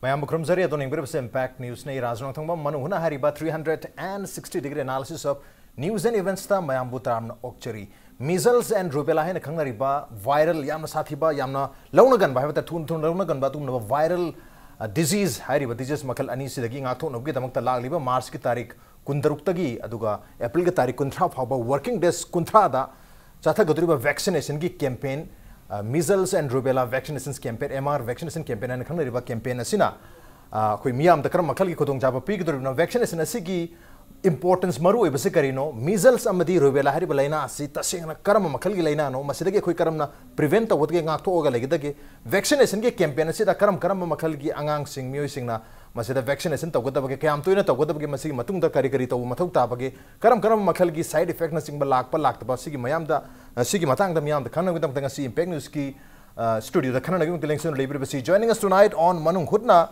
Mayam Krumzari adon ingbe impact news nei Raj Nongthombam Manung Hutna hariba 360-degree analysis of news and events ta mayam butram okchari measles and rubella haina khangnariba viral yamna sathiba yamna lawnagan ba habata thun lawnagan ba tumna viral disease hariba disease makal ani sidagi ngakthok nobgi damakta lagliba March ki tarik 16 tagi aduga April ki tarik 13 phaba working days 13 da chatha gadriba vaccination ki campaign measles and rubella vaccination campaign MR vaccination campaign and khangnariba campaign asina koi miyam da karam makal ki khudong jaba pi gadriba vaccination asigi importance maru ibase karino measles amadi rubella hariba laina asi tasengna karam makal gi laina no masidagi khoi karamna prevent tawdge ngak thoga legidage vaccination ge campaign asida karam makal gi angang sing miyoi singna masida vaccination tawgadabage kayam toina tawgadabage masigi matungda kari taw mathau tabage karam makal gi side effect na singba lakpa sigi mayam da sigi matang da miyam da khana gudam tanga si impact news ki studio da khana nagi television library joining us tonight on Manung Hutna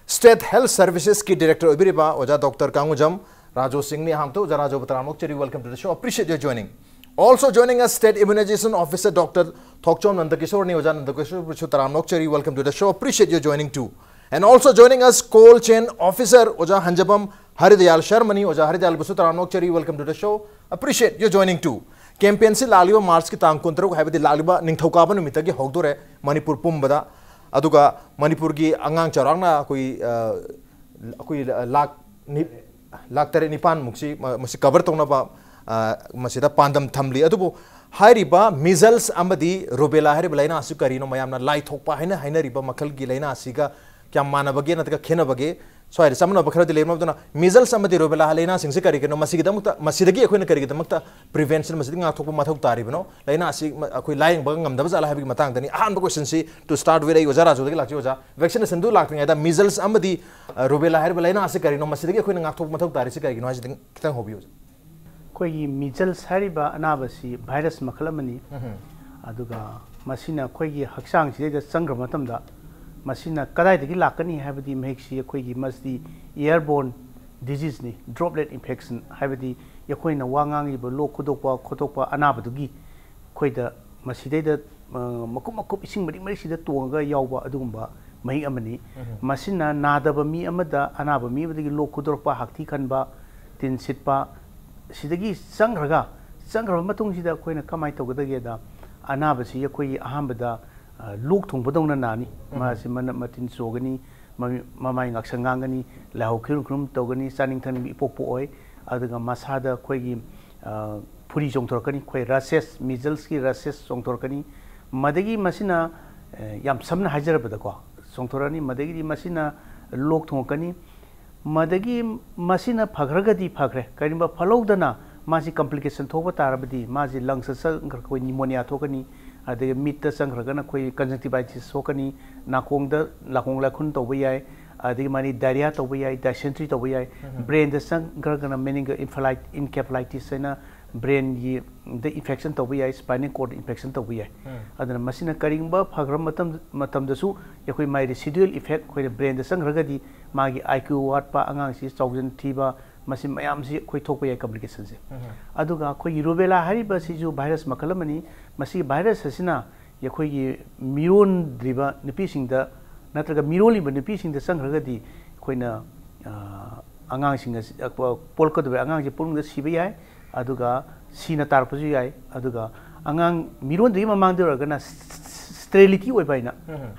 State Health Services ki director obiriba oja Dr. Kangujam Rajo Singh ne hamto Rajo Bataramokchari, welcome to the show. Appreciate your joining. Also joining us, State Immunization Officer Dr. Thokchom Nandakeshor ne oja Nandakeshor Bataramokchari, welcome to the show. Appreciate your joining too. And also joining us, Cold Chain Officer oja Hanjabam Haridayal Sharma ne oja Haridayal Bataramokchari, welcome to the show. Appreciate your joining too. Campaign se lagliba March ki tang kontrok habadi lagliba ningthokaba numita gi hogdore Manipur pumbada aduga Manipur gi angang charangna koi lak tare nipan muksi cover tongna ba masida pandam thamli adubu hairiba measles amadi rubella hariba laina asu karino mayamna lai thokpa haina riba makal gi laina asiga kya manabage nataka khenabage so ai samna bakhra dile mabduna measles amadi rubella laina singse karigeno masigidamukta masidagi akoina karigidamukta prevention masidi nga thokpa mathok taribno laina asi akoi lying ba ngamdaba jala habigi matang dani ahan ba question si to start with ai ozara jodagi lakchi oza vaccination du laktinga da measles amadi rubella hariba laina asi karino masidagi akoina nga thokpa mathok tari si karigino hasiding kitang hobi oza koi measles hariba anabasi virus makhalamani aduga masina koi gi haksang si da sangra matamda masina kadai dagi lakani habadi mehksi koi gi masdi airborne disease ni droplet infection habadi yakoina wangang ibo lo khotokpa anabadugi koi da masidai da makup ising mari sida tonga yawba adugumba mahi amani masina nadaba mi amada anaba mi badagi lo khotokpa hakthi khanba tin sitpa sidagi sangraga matung sida koina kamai tawgadage da anabasi yakoi ahambada luk thongbadongna nani masi matin sogani mamai ngaksangangani lahu khrum tawgani saning than ipokpo oi adaga masada koigi puri jongthorkani koi rashes measles ki rashes jongthorkani madagi masina yam samna hajarabada ko jongthorani madagi masina lok thongkani madagi masina phagragadi phagre karimba phalowdana masi complication thoba tarabadi masi lungs sa koi pneumonia thokani adege mitta sangragana koi conjunctivitis sokani nakongda lakong lakhun toba yai adege mani diarrhea toba yai dysentery toba yai brain da sangragana meningo encephalitis na brain yi the infection toba yai spinal cord infection toba yai adana masina karingba phagram matam dasu yakoi mai residual effect koi brain da sangragadi magi IQ watpa angang si chawjin thiba masim mayam si koi thokpa yai complications se aduga koi rubella hariba si ju virus makalamani masi virus asina yakoi gi miron driba nipi singda natraga miroli ba nipi singda sangragadi koina angang singa polka de angang je pulung da siba yai aduga sina tarpaju yai aduga angang miron dri mamang de ragana sterility oi baina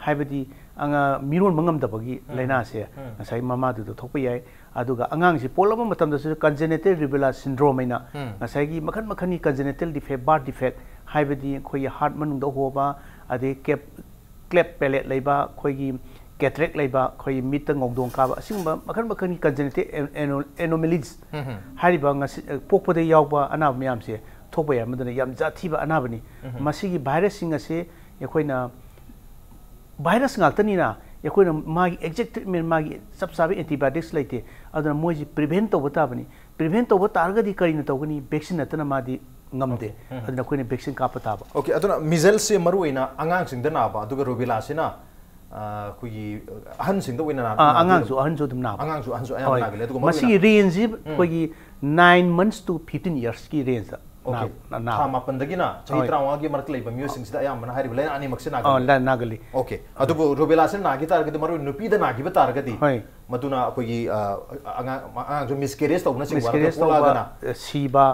haibadi anga miron mangam da bagi laina se asai mama du thokpa yai aduga angang si polama matam da congenital rubella syndrome aina asai gi makhani congenital defect birth defect haibadi khoi heart manung da hoba ade cleft palate leiba khoi gi cataract leiba khoi mit ta ngongdong ka ba singba makhani congenital anomalies hariba ngasi pokpa de yawba anab myam se thokpa ya madana yam jathiba anabani masigi virus singa se yakoina virus ngaktani na yakoina magi exact treatment magi sabsabi antibiotics laite adana moji prevent to bata targadi karina tawgani vaccine atana madi ngamde adana koina vaccine ka pata ba okay aduna measles se maruina angang sing dana ba aduga rubella sina kuyi ahan sing da wina ahan su dum na ahan su ayam na bele aduga masi range kogi 9 months to 15 years ki range Okay. Thama pandagina. Chahi trauma ki mark leba music sida ayam mana hari belai ani maksud naga. Oh, nagali. Okay. Adu bu rubella sen nagi tar gadi maru nupi da nagi betar gadi. Matuna koi anga jo miscarriage tau na sing warga pola gana. Siba.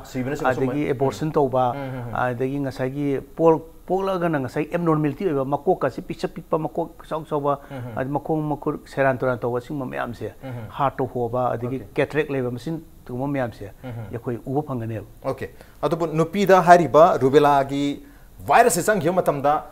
Adagi abortion tau ba. Adagi ngasagi pola gana ngasai abnormality ba makok kasi picture pipa makok sau ba. Ad makok seran turan tau sing mamam se. Heart to ho ba adagi cataract leba mesin tu mamam se. Ya koi ubo phangane. Okay. Adu bu nupi da hari ba rubella gi virus sang hiyo matamda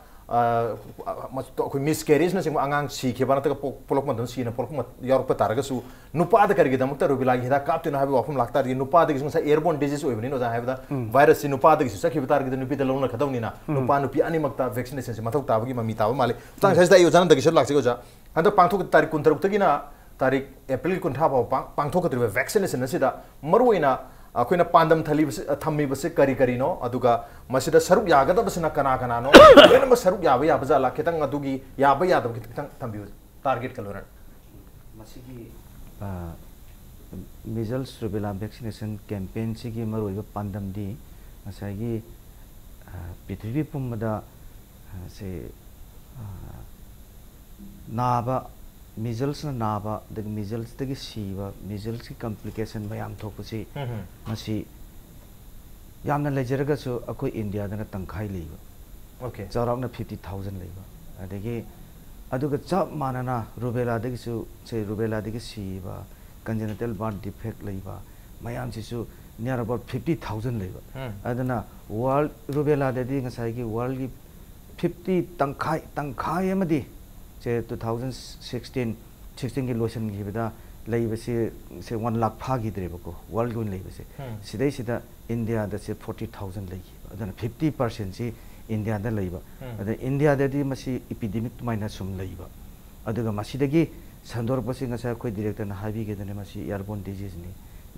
koi miscarriage na sing angang si ke bana ta polok man si na polok mat yor pa targa su nupa da kargi da mukta rubella gi da kap tu na habi wafum lakta ri nupa da gi sa airborne disease oi bani no ja habi da virus si nupa da gi sa ke bitar gi da nupi da lona khadau ni na nupa nupi ani makta vaccination se mathau ta gi mami ta male tang sa da yo jan da gi shar lak se go ja anda pangthok tarik kun taruk ta gi na tarik april kun tha ba pangthok ka vaccination na sida maruina akoina pandam thammi base kari kari no aduga masida saruk yaga da basna kana kana no ena ma saruk yaba yaba za la ketang adugi yaba yaba ketang thambi target kaloran masigi measles rubella vaccination campaign sigi maroi pandam di masagi prithvi pumada se naba measles na naba the measles the siba measles ki complication bayam thokusi masi yamna lejeraga so akoi india da tangkhai leiba okay charakna 50000 leiba adegi aduga chap manana rubella de su se rubella de siba congenital birth defect leiba mayam si su near about 50000 leiba adana world rubella de ngasai ki world ki 50 tangkhai amadi 2016 की lotion की बता लई बसे 1 लाख फागी द्रेब को world गुन लई बसे सिदai सिदा इंडिया द से 40000 लई अदन 50% से इंडिया द लईबा अदन इंडिया द दी मसी एपिडेमिक माइनस सुम लईबा अदुगा मसीदगी संदोर पसी ngasa khoi director na habi ge dane masi airborne disease ni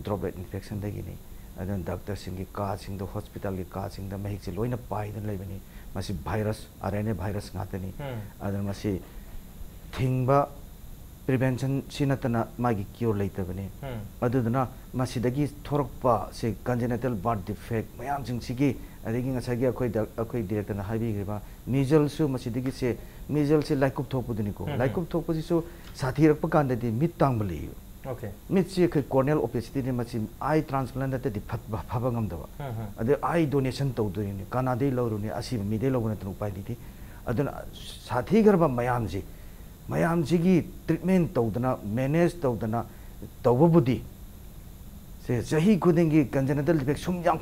droplet infection dagi ni अदन डॉक्टर सिंह की का सिंह द हॉस्पिटल की का सिंह द महिक से लोइना पाई दन लईबनी मसी वायरस आरएनए वायरस गातनी अदन मसी थिंगबा प्रिवेंशन सिनतना मागी क्योर लेतबने अदुदना मसिदगी थोरकपा से कंजेनिटल बर्थ डिफेक्ट मयाम सिंह सिगी अदगी ngasagi akhoi director na habi geba measles su मसिदगी से measles से लाइकुप थोपुदनी को लाइकुप थोपुसी सु साथीरकपा कांददि मिट तांगबली okay मिट से खै corneal opacity ने मसि आई ट्रांसप्लांट दते फबा ngमदबा अदे आई डोनेशन तौदोनि कानादे लौरुनि असि मिदे लौबना तनु पाइदि अदन साथी गरबा मयाम जी मयाम जी ट्रीटमेंट तौदना मैनेज तौदना तौबबुदी से सही खुदेंगी कंजेनिटल डिफेक्ट सुम याम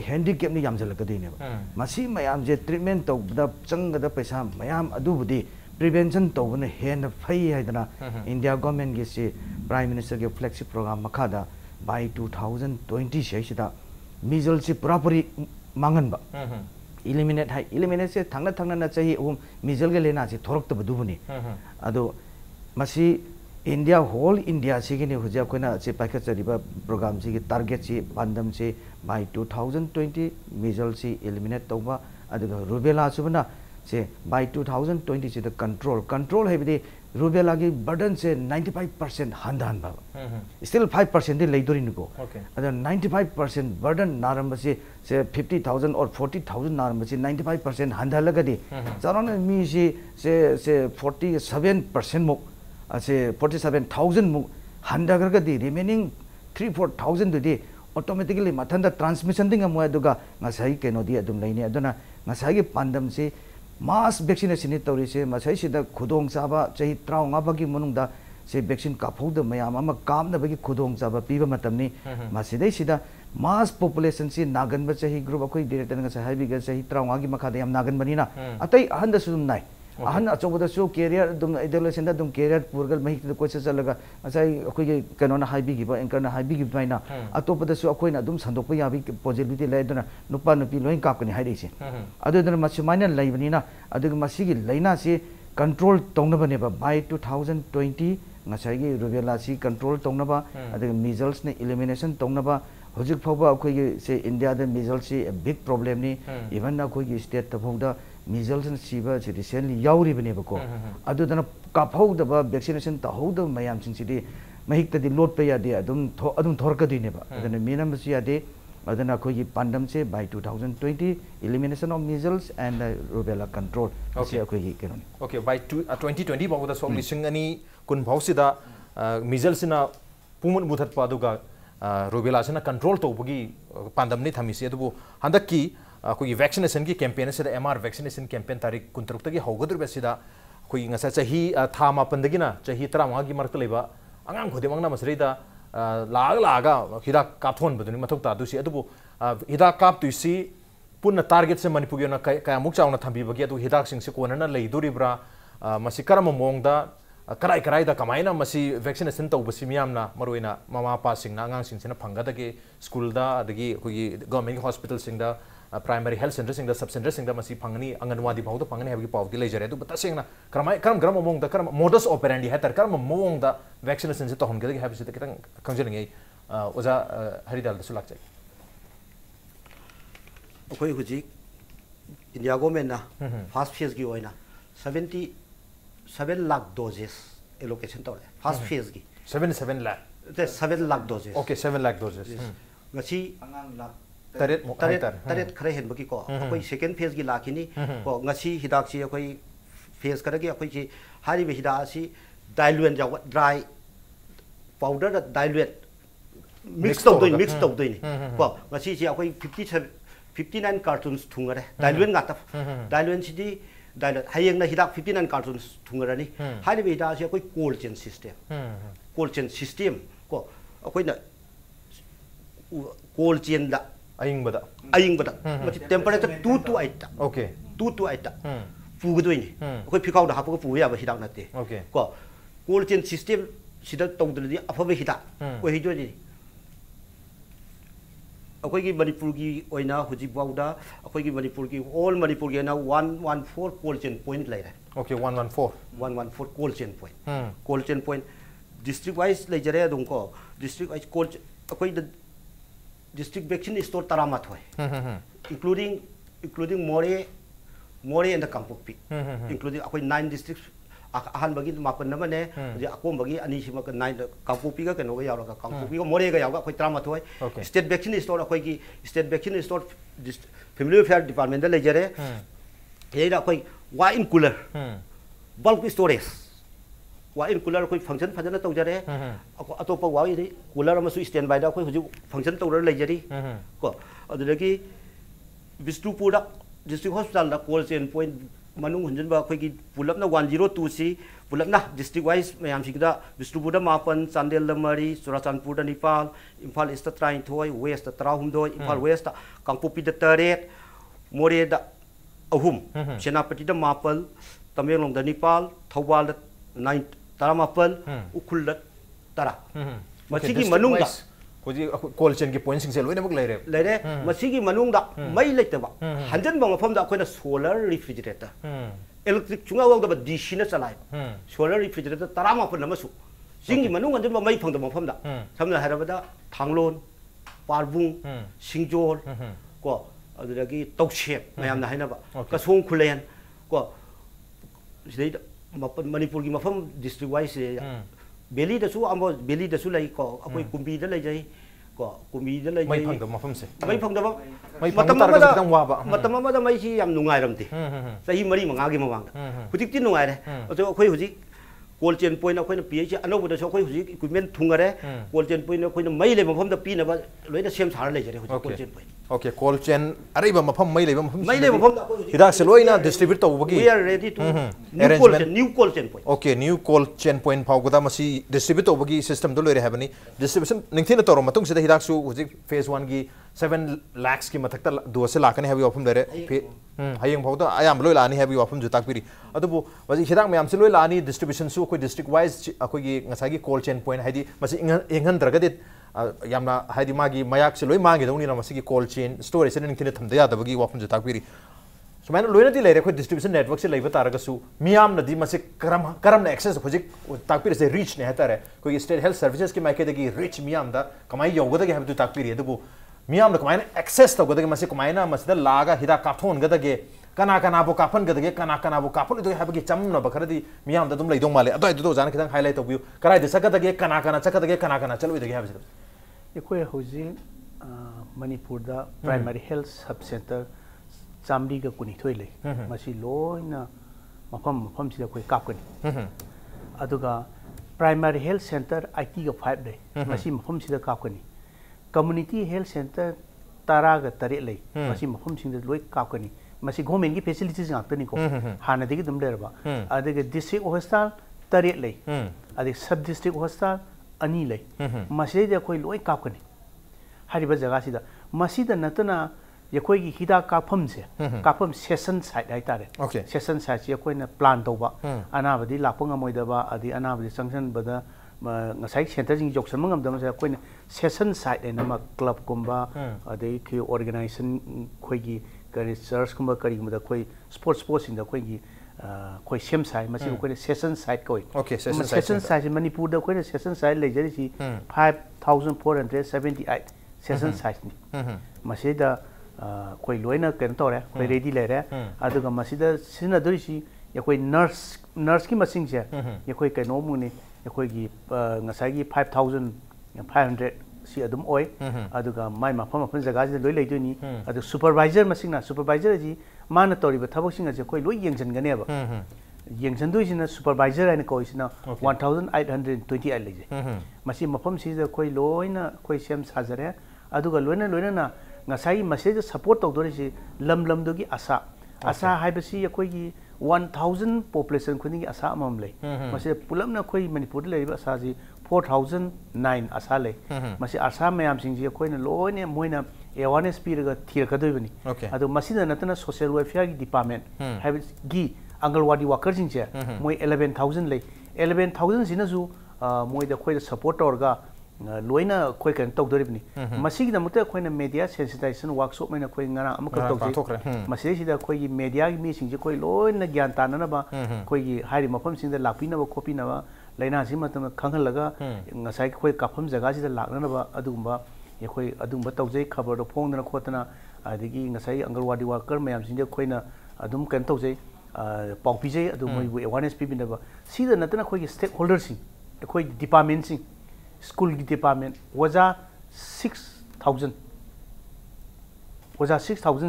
हैंडीकैप नि यामजलकदीने मसी मयाम जे ट्रीटमेंट तौबदा चंगदा पैसा मयाम अदुबुदी प्रिवेंशन तौबना हेन फई हैदना इंडिया गवर्नमेंट गे से प्राइम मिनिस्टर के फ्लैगशिप प्रोग्राम मखादा बाय 2020 सेसिदा मीजल से पूरापूरी मांगनबा eliminate hai eliminate se thangna na chahi measles ge lena se thorok ta budubuni ado masi india whole india se ge ne huja koina se paikha chariba program se ge target se pandam se by 2020 measles se eliminate tawba ado rubella subna se by 2020 se the control hai bide rubella gi burden se 95% handan ba still 5% de leidori ni ko ado 95% burden naram se 50000 or 40000 naram se 95% handalaga di charona mi se 47% mo se 47000 mo handaga di remaining 3-4000 de automatically mathanda transmission ding amwa duga ngasai keno di adum laini aduna ngasai gi pandam se mass vaccination ni tawri se masai sida khudong chaba chahi 35 bagi manungda se vaccine kaphauda mayam ama kamna bagi khudong chaba piba matamni masidai sida mass population se nagan ba chahi group akoi director nga sai bi ga chahi 35 gi makha da yam nagan bani na atai ahan da sum nai ahan achobada su career dum adolescent da dum career purgal mahik da koisa chalaga asai akoi ge kanona haibi gi ba anchor na haibi gi baina atopada su akoi na dum sandokpa yabi possibility lai duna nupa nupi loin kap kani haidai se adu duna masimaina laibani na adu masigi laina se control tongna bane ba by 2020 ngasai gi rubella si control tongna ba adu measles ne elimination tongna ba hojik phawba akoi ge se india da measles si a big problem ni even na akoi gi state ta phawda measles and siba se recently yauri bane ba ko adu dana ka phawda ba vaccination ta howda mayam sing si di mahik ta di load pa ya de adum thorka di ne ba adana minam si ya de adana khoi pandam se by 2020 elimination of measles and rubella control okay khoi gi kenon okay by 2020 bawo da som lising ani kun bhausida measles na pumun muthat pa duga rubella sina control to bugi pandam ni thamisi adubu handaki khoi vaccination ki campaign se MR vaccination campaign tarik kuntruk ta gi hogadur besida khoi ngasa chahi thama pandagina chahi 13 gi marta leba angang khode mangna masreida laga hida kapthon baduni mathok ta dusi adubu hida kap tuisi punna target se manipur na kaya muk chauna thambi bagi adu hida sing se kona na leiduribra masi karam mongda karai da kamaina masi vaccination to basi miamna maroina mama pa sing na angang sing se na phanga da ge school da adagi khoi government hospital sing da primary health center sing da sub center sing da masi phangani anganwadi bawda phangani habgi pawdi leijare adu batasing na karam mong da karam modus operandi hatar karam mong da vaccination se to hon ge habisi da kitang kangjeng ei oza haridal da sulak chai okay huji india government na first phase gi oina 77 lakh doses allocation tawle first phase gi 77 lakh the 7 lakh doses okay 7 lakh doses ngachi angang lakh taret khare hen bagi ko koi second phase gi lakini ko ngasi hidak chi koi phase kara gi koi chi hari be hida si diluent jaw dry powder da diluent mix to doi ni ko ngasi chi koi 59 cartons thungare diluent ngata diluent si di diluent hayeng na hidak 59 cartons thungara ni hari be hida si koi cold chain system ko koi na cold chain da aying bada mati temperature 2 to 8 okay 2 to 8 pugadoi ni koi phikau da hapu pu ya ba hidak nate okay ko cold chain system sida tongdri afabe hidak ko hijo ni akoi gi manipur gi oina huji bawda akoi gi manipur gi all manipur gi na 114 cold chain point lai okay 114 cold chain point district wise lai jare dum ko district wise cold akoi district vaccine store taramat hoy including more and the Kangpokpi including akoi 9 districts ahan bagi mapan namane je akom bagi ani sima ka 9 Kangpokpi ga keno ga yaw ga Kangpokpi ga more ga yaw ga akoi taramat hoy state vaccine store akoi gi state vaccine store family affairs department da lejare ye da akoi wa in cooler bulk storage wa in cooler koi function phajana tawjare atopa wa iri cooler amasu standby da koi huju function tawra leijari ko adudagi Bishnupur da district hospital da cold chain point manung hunjin ba koi gi pulap na 102 si pulap na district wise mayam sigda Bishnupur da mapan Chandel da mari Surachandpur da nipal Imphal East da 3 West da 3 Imphal West da Kangpokpi da 3 More da ahum Senapati da mapal Tamenglong da nipal Thawbal da 9 taramapal ukul tara masigi manung da hoji cold chain ki points se loina buk leire masigi manung da mai leite ba hanjan ba mafam da koina solar refrigerator electric chunga wa da DC na chalai solar refrigerator taramapal namasu singi manung hanjan ba mai phang da mafam da samna harabada thanglon parbung singjor ko aduragi tokchep mayam na haina ba kasong khulen ko sidai Manipur ki mafam district wise beli da su amo beli da su lai ko akoi kumbi da lai jai ko kumbi da lai jai mai phang da mafam se mai phang da ba matam tar ka dang wa ba matam ma da mai si yam nungai ramti sahi mari manga gi mawang da hutik ti nungai re ato akoi huji cold chain point akoi na ph anobu da so akoi huji equipment thungare cold chain point akoi na mai le mafam da pi na ba loi da sem thar lai jare huji cold chain point okay cold chain ariba mafam mai le mafam da hidak se loina distribute to bagi we are ready to new cold chain point okay new cold chain point phau goda masi distribute to bagi system do loire habani distribution ningthina to matung sida hidak su huji phase 1 gi 7 lakhs ki mathakta do se lakani habi ofum dare hayeng phau da ayam loi lani habi ofum ju takpiri adubu waji hidak mayam se loi lani distribution su koi district wise akoi gi ngasai gi cold chain point haidi masi inghan dragadit yamna haidi magi mayak se loi mangi dongni na masi gi cold chain storage se ningthina thamda ya da bagi ofum ju takpiri so man loina di leire koi distribution network se leiba taraga su miam na di masi karam na access hojik takpiri se reach ne hatare koi state health services ki maike dagi reach miam da kamai yoga dagi habdu takpiri adubu miam na kamai access to godagi masi kamai na masida laga hida kathon gadage kana bo kaphan gadage kana bo kaphan do habagi chamna bakaradi miam da dum leidong male ado do jana kitang highlight to karai de sakadage kana chakadage kana chalwi dagi habsi ekoi hoji Manipur da primary health sub center Chamdi ga kuni thoi le masi loina mafam sida koi kap kani aduga primary health center IT ga 5 le masi mafam sida kap kani community health center tara ga tare le masi mafam sida loi kap kani masi government gi facilities ngak tani ko hana digi dum le ba aduga district hospital tare le adik sub district hospital ani le masi da koi loi kap kani hariba jaga sida masi da natana yakoi gi hida kapam se kapam session site hai tare session site se yakoi na plan to ba ana badi lapang amoi da ba adi ana badi sanction bada ngasai center jing jok sam ngam da ma yakoi na session site na ma club kumba adi ki organization khoi gi kari church kumba kari ma da khoi sports in da khoi gi khoi sem sai masi khoi session site koi session site manipur da khoi session site le jari si 5478 session site ni masi da koi loina ken tore koi ready le re aduga masida sina dorisi ya koi nurse ki masing je ya koi kai no mu ni ya koi gi ngasai gi 5500 si adum oi aduga mai ma phama phun jaga je loi lei do ni adu supervisor masing na supervisor ji mana tori ba thabok singa je koi loi yengjan gane ba yengjan do sina supervisor ani koi sina 1828 lei je masi mafam si je koi loina koi sem sajare aduga loina na ngasai message support tawdore si lam dogi asa haibasi yakoi gi 1000 population khuni gi asa amam le mase pulam na khoi manipur le ba asa ji 4009 asa le mase asa mayam sing ji khoi na loine moina awareness piraga thirkadoi bani adu masida natana social welfare gi department haibis gi angalwadi worker sing che moi 11000 le 11000 sina ju moi da khoi da support orga loina khoi kan tok doribni masigi da mutta khoi na media sensitization workshop mai na khoi ngara amka tok je masigi sida khoi gi media gi mi sing je khoi loina gyan ta na ba khoi gi hairi mafam sing da lakpi na ba khopi na ba laina si matam khangal laga ngasai khoi kapam jaga si da lakna na ba adugumba ye khoi adugumba tok je khabar do phong na khotana adigi ngasai angalwadi worker mayam sing je khoi na adum kan tok je pau pi je adum moi awareness pi bin da ba sida natana khoi gi stakeholders sing khoi department sing school department waja 6000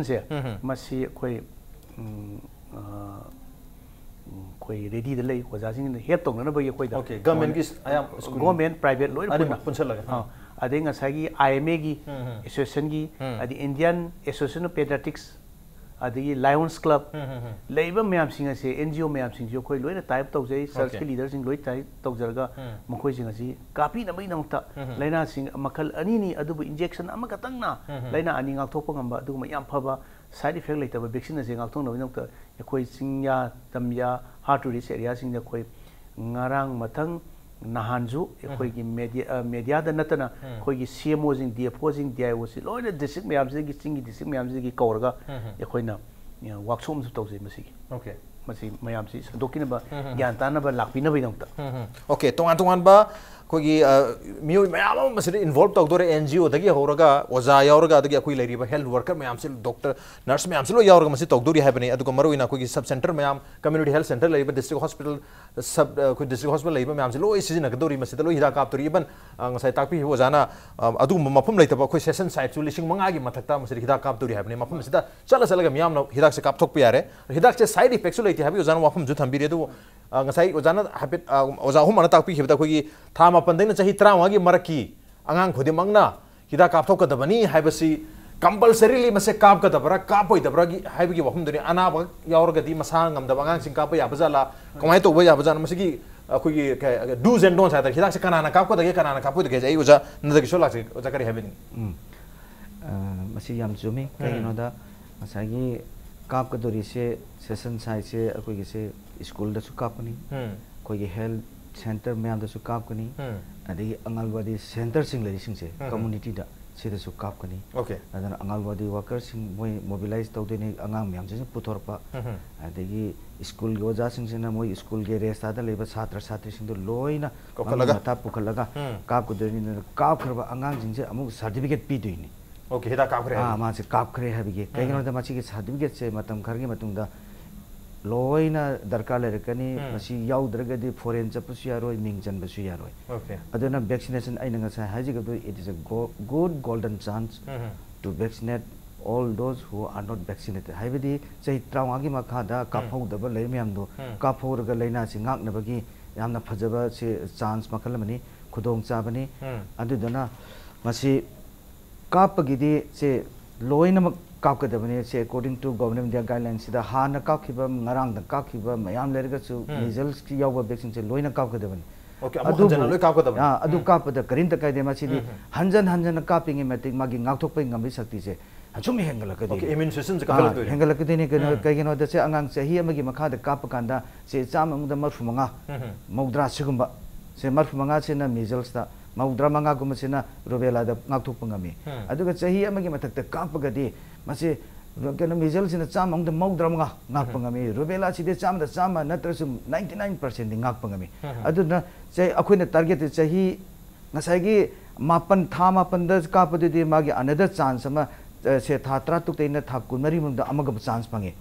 se masi koi ready de lei waja sing help tong na ba ye koi da government gi ayam government private loi punchal laga ade nga sagi IMA gi association gi adi Indian Association of Pediatrics adi Lions Club leiba mayam singa se NGO mayam sing jo koi loina type tau jai search ki leader sing loi type tau jarga mokoi singa si kapi na mai namta laina sing makal ani ni adubu injection ama katang na laina ani ngak thokpa ngamba adugu mayam phaba side effect laita ba vaccine se ngak thong na namta koi singya tamya heart disease area sing da koi ngarang mathang nahanju koi gi media da natana koi gi CMO sing DFO sing DIO si loina district mayam sing gi singi district mayam sing gi kaurga koi na workshop su tawse masigi masi mayam si dokina ba gyan ta na ba lakpi na ba namta tongan ba kogi miyo mayam masiri involved tawdore NGO dagi horaga oza yauraga dagi akoi leriba health worker mayam sil doctor nurse mayam sil yauraga masi tawdori habani aduko maru ina kogi sub center mayam community health center leriba district hospital sub ko district hospital leriba mayam sil loi sizina gadori masi loi hida kap tori ban ngasai takpi ozana adu mafum leitaba koi session site su lising manga gi mathakta masi hida kap tori habani mafum sida chala mayam na hida se kap thok pi yare hida se side effects su leiti habi ozana wafum ju thambiri du ngasai ozana habit oza hum ana takpi hibda kogi thama pandai chahi trauma gi maraki angang khodi mangna hida kap thok da bani haibasi compulsorily mase kap ka da bara kap hoi da bara gi haibi gi wahum duni ana ba yaur ga di masang ngam da bangang sing kap ya bazala komai to ba ya bazana mase gi khoi gi do's and don'ts ada hida se kanana kap ko da gi kanana kap ko da gi ai uza Nandakeshor lak se uza kari habin masi yam jumi kai no da masagi kap ka dori se session sai se khoi gi se school da su kap ni khoi gi health center mayam da su kap kani adi angalwadi center sing lari sing se community da se da su kap kani adana angalwadi workers sing moi mobilize tawde ni angang mayam se puthorpa adagi school go ja sing se na moi school ge resta da leba chhatra chhatri sing do loina mata pukhalaga kap ko deni na kap kharba angang sing se amuk certificate pi doini hida kap khre ma se kap khre habige kai no da ma chi ge certificate se matam kharge matung da loina darkar lerakani masi yaudragadi foreign chapsu yaroi mingchan basu yaroi aduna vaccination aina ngasa hajigadu it is a good golden chance to vaccinate all those who are not vaccinated haibadi sei trawagi makhada kaphau lei myamdo kaphorga leina singak nabagi yamna phajaba se chance makhalamani khudong chabani adudana masi kapagidi se loina kapkadabani se according to government guidelines sida hana kapkiba ngarang da kapkiba mayam lerga chu measles ki yawa vaccine se loina kapkadabani okay adu hanjan loi kapkadabani adu kapada karin ta kaide ma sidi hanjan kapingi matik magi ngakthokpai ngambi sakti se achumi hengalakadi okay immunisation se kapalak hengalakadi ne kaigino da se angang chahi amagi makha da kapakanda se chamamda marfumanga maudra sigumba se marfumanga se na measles da maudra manga gumasina rubella da ngakthokpangami aduga chahi amagi mathakta kapagadi masi kena measles ina chamang da maudra manga ngakpangami rubella chide cham da chama natrasu 99% ngakpangami aduna chai akhoi target chahi ngasai mapan tha mapan da kapadi magi another chance ama se tha tra tuk teina tha kunmari mung da amaga chance pange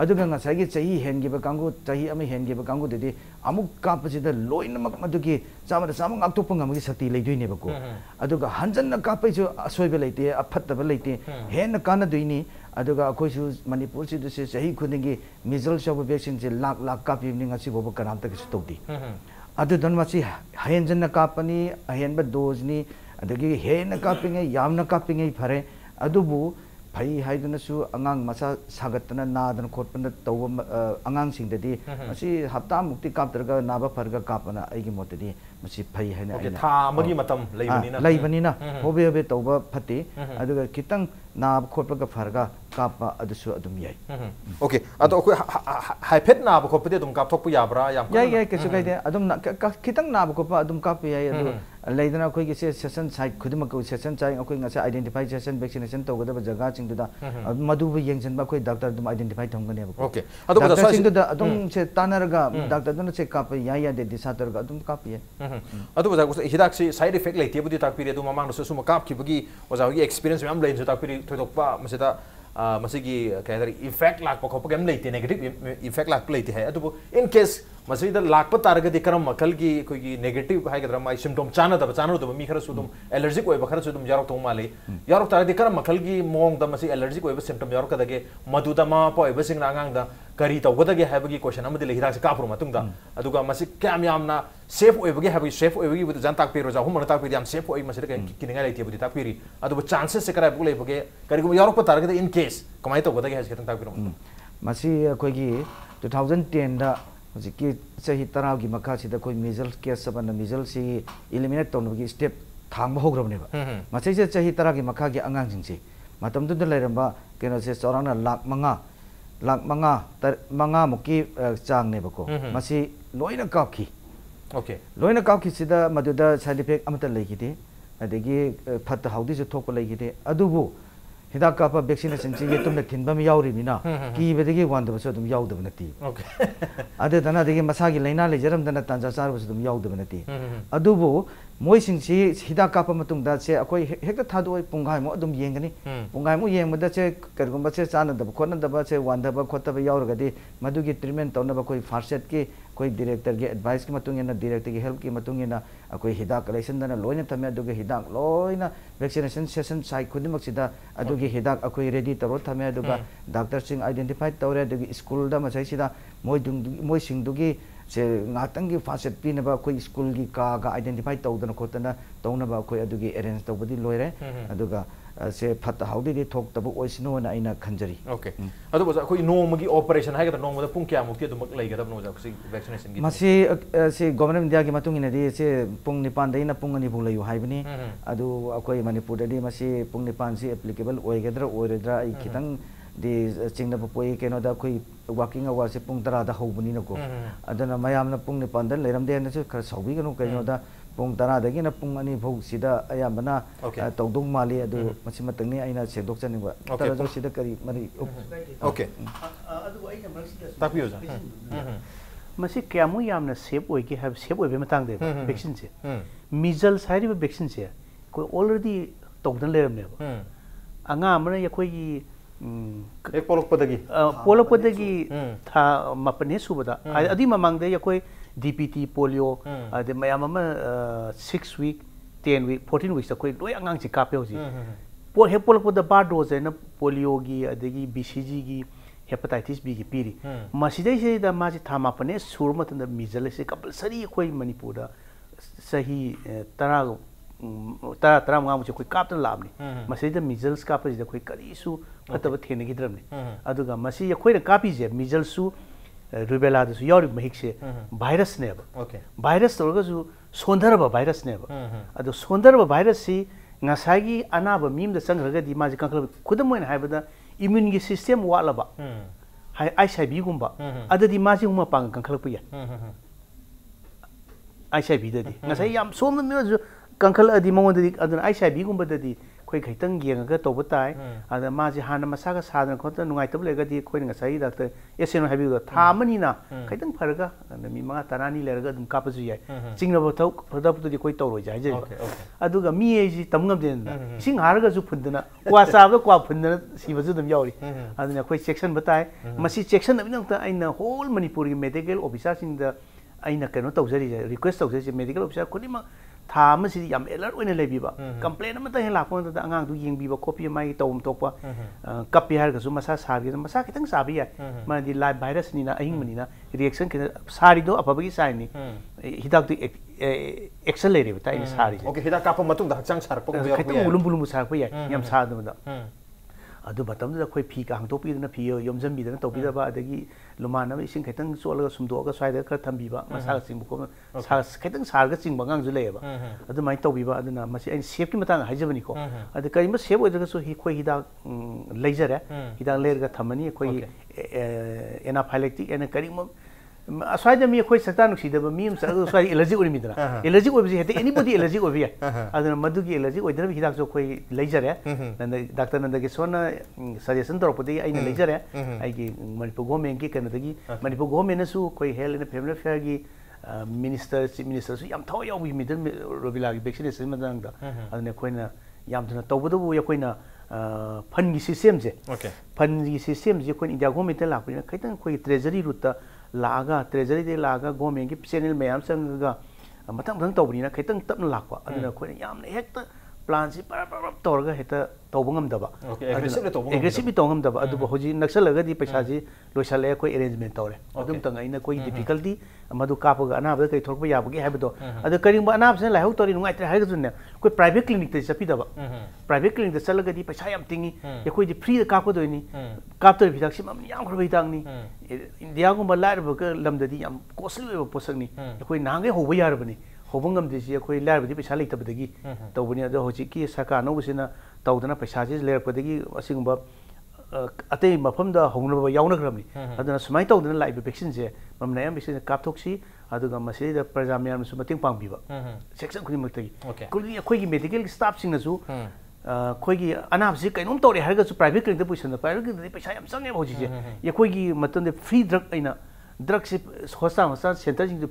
aduga ngasai gi chahi hengi ba kangu chahi ami hengi ba kangu de amuk kapasi da loina mak madugi chama da chama ngakthokpangami sakti leidoi ne bako aduga hanjan na kapai chu asoibe leite aphat ba leite hen kana doini aduga akoi su manipur si se chahi khudingi measles shop vaccine se lakh kapi ni ngasi boba karam ta kisu todi adu don masi henjan na kapani hen ba dose ni adagi hen na kapinge yamna kapinge phare adubu phai haiduna su angang masa sagatna nadan khotpana taw angang singdadi masi hapta mukti kaptarga naba farga kapana aigi motadi masi phai haina okay tha magi matam leibanina hobe tawba phati aduga kitang nab khotpaga farga kapa adusu adum yai okay ado ko haipet nab khotpade dum kap thokpu yabra yam yai kesu kaide adum kitang nab khotpa adum kap yai adu leidana khoi gi se session site khuduma ko session chai akoi ngasa identify session vaccination tawgada jaga chingduda madu bu yengchen ba khoi doctor dum identify thongane ba okay ado ko doctor chingduda adum se tanarga doctor dun se kap yai de disaster ga adum kap yai adu ba hidak si side effect leite budi tak pire du mamang no suma kap ki bagi oja gi experience mam lein tak pire thoidokpa masida masigi kaidari effect lak pa khop gam leite negative effect lak leite hai adu in case masida lak pa targa di karam makal gi koi gi negative hai gadra mai symptom chana da mi khara sudum allergic oi ba khara sudum yarok to male yarok tar di karam makal gi mong da masi allergic oi ba symptom yarok ka dage madu da ma pa oi ba sing rangang da kari to godage hai ba gi question amadi le hidak se kapru matung da aduga masi kyam yamna safe oi ba gi hai ba safe oi ba gi bu jan tak piro ja hum tak piro yam safe oi masida ka kininga leite bu tak piri adu chances se kara bu le ba ge kari gu yarok pa targa in case kamai to godage hai se tak piro masi koi gi 2010 da Jiki sahi tarau gi makha sida koi measles case sabana measles si eliminate tonu gi step thang ba hogram ne ba masai se sahi tarau gi makha gi angang jing si matam du da lairamba keno se sorana lakh manga muki chang ne ba ko masi loina kapki okay loina kapki sida maduda side effect amata leigide adegi phat haudi se thok pa leigide adubu hidak kapa vaccination chi ye tumna thinba mi yauri mina ki bedegi wanda so dum yaudab nati okay ade dana degi masagi leina le jaram dana tanja sar so dum yaudab nati adubu moi sing si hidak kapa matung da se akoi hekta thadu pungai mo dum yengani pungai mo yeng mada se kargum se chana da khona da se wanda ba khota ba yaur gadi madugi treatment tawna ba koi first aid ki koi director ge advice ki matung ena director ki help ki matung ena akoi hidak collection dana loina thamya dugi hidak loina vaccination session sai khudimak sida adugi hidak akoi ready taro thamya duga doctor sing identify tawre dugi school da ma sai sida moi sing dugi se ngatang gi first aid pina ba koi school gi ka ga identify tawdana khotana tawna ba koi adugi arrange tawbadi loire aduga se phat haudi di thok tabu oisino na aina khanjari okay adu boza koi no magi operation hai ga no ma pung kya mukti du mak lai ga no ja si vaccination gi masi se government india gi matung ina di se pung nipan dai na pung ani bu layu haibani adu akoi manipur di masi pung nipan si applicable oi gadra oiredra ai kitang di chingna poi keno da koi working hour se pung 10 da hobuni na ko adana mayam na pung nipan da leiram de na se khar saubi ga no keno da pung 10 da gi na pung ani bhog sida ayambana tawdung mali adu masi matang ni aina sedok chani ba tara jo sida kari mari okay adu ai number sida tapiyo ja masi kyamu yamna safe oi ki have safe oi be matang de vaccine se measles hari vaccine se ko already tawdan leram ne ba anga amana yakoi एक पोलकपदगी था मपने सुबदा अदी ममांगदे यकोई DPT polio अदे मयाम अमा 6 week 10 week 14 weeks कोई लोय अंगांग से कापे होजी पोल हे पोलकपद बार dose है ना पोलियो गी अदगी BCG गी हेपेटाइटिस B की पीरी मसिदै से दा माजी था मपने सुर मतन मिजल से कंपलसरी कोई मणिपुर दा सही तरा मंगा मुझे कोई कापन लाभनी मसिद मिजल्स कापसिद कोई करीसु फतब थेनगिद्रमनी अदुगा मसि यखोइना कापिजे मिजल्सु रुबेला दसु यारि महिकसे भाइरस नेब ओके भाइरस तोरगसु सोंदरब भाइरस नेब अदु सोंदरब भाइरस सी ngसागी अनाब मीम द संग्रगदि माजि कंखल खुदम मोइन हाइबदा इम्यून गी सिस्टम वालाबा हाइ HIV गुम्बा अददि माजि हुमा पांग कंखल पुया HIV ददि ngसाई याम सोम न कंखल अदि मंगोददि अदन HIV गुम्बददि खोइ खैतंग गेंगा तौब ताई अद माजि हाना मसागा सादन खोत नुगाइतब लेगदि खोइ ngसाई डॉक्टर एसेनो हाबिगो थामनिना खैतंग फरगा मी मा तरानी लेरगा दम कापजु याय चिंगनबो थौ फदबतुदि खोइ तौरो जाय जे अदुगा मी एजि तमगम देन सिंग हारगा जु फुन्दना क्वा साबदा क्वा फुन्दना सिबजु दम यावरी अदना खोइ सेक्शन बताय मसी सेक्शन अबिनंग त आइना होल मणिपुर गी मेडिकल ऑफिसर सिंग द आइना केनो तौजरी रिक्वेस्ट तौजरी मेडिकल ऑफिसर खुदिमा था मसी याम एलर्ट ओइने लेबिबा कंप्लेन अमता हे लाखोन द अंगांग दु येंबिबा कॉपी माई तौम तोपा कपि हारगसु मसा साबि मसा खितंग साबि याय मादि लाइव वायरस निना अहिंग मनिना रिएक्शन के सारी दो अफबगी साइनी हिदाक दु एक्शन लेरे बताइ सारी ओके हिदाक काप मतुंग द हक्चांग सारपो खितंग उलुम बुलुम सारपो याय याम सादमदा अदु मतम द खोइ फी का हंगतोपीदना फी योमजंबीदना तोपीदबा अदगी लुमानब इसिंग खैतंग सोलगा सुमदोगा स्वाइदा खर थंबीबा मसा सिंबको सा खैतंग सारगा चिंग बंगांग जु लेबा अदु माइ तोबीबा अदुना मसी अइन सेफ की मतंग हाइजबनी को अदु करिम सेफ ओइदगसु हि खोइ हिदा लेजरे हिदा लेरगा थमनी खोइ anaphylactic Anna Karim aside me khoi sakta nuksi da mim sa aside allergic ori midra allergic oi bi hete anybody allergic oi bi aduna madu gi allergic oi dra hidak so khoi leijare nanda doctor nanda ge sona suggestion tor podi aina leijare ai gi Manipur government ki kana dagi Manipur government su khoi health and family affair gi minister chief minister su yam thaw yaw bi midel robila gi vaccination madang da aduna khoina yam thana tawbudu bu yakoina fund gi system je fund gi system je khoi India government la pina khaitang khoi treasury route लागा treasury दे लागा government की channel ma'am संगा मतम खंग तौबनीना खैतंग तपन लाकवा अदुना खोय याम हेक्ट plan से पर तौरगा हेता तौबंगम दबा एग्रेसिव तौंगम दबा अदु होजी नक्सलगा दी पैसा जी लोइसाले कोई अरेंजमेंट तौरे अदुम तंग आइना कोई डिफिकल्टी मधु कापगा अनाब कई थोरप याबगे हाबदो अदु करिंग अनाब से लाहौ तौरी नुगाइत्रे हाइगजुने कोई प्राइवेट क्लिनिक ते चपी दबा प्राइवेट क्लिनिक ते चलगा दी पैसा याम तिंगी ए कोई दी फ्री कापदोइनी कापतो बिदाक सिम याम खरब हिदांगनी इंडिया गुम लारबग लमददी याम कोसली पोसकनी कोई नांगे होबो यारबनी होबंगम दिसी अखोई लारबदी पैसा लेतबदगी तौबनी अदो होजिकी सरकार नोबसिना तौदना पैसा जे लेरपदगी असिगुंबा अतै मफमदा होंगनबा यावनग्रमनी अदना सुमाइ तौदना लाइब वैक्सीन जे ममना याम वैक्सीन कापथोक्सी अदुगा मसेदा प्रजा म्याम सु मतिंग पांगबिबा सेक्शन खुनि मक्तगी कुलि अखोई मेडिकल स्टाफ सिंगनसु खोगी अनाबसी कैनोम तौरे हरगसु प्राइवेट क्लिनिक द पुइसन प्राइवेट क्लिनिक पैसा याम संगे होजिजे यखोगी मतंदे फ्री ड्रग आइना ड्रग से हॉस्पिटल सेंटर सिंग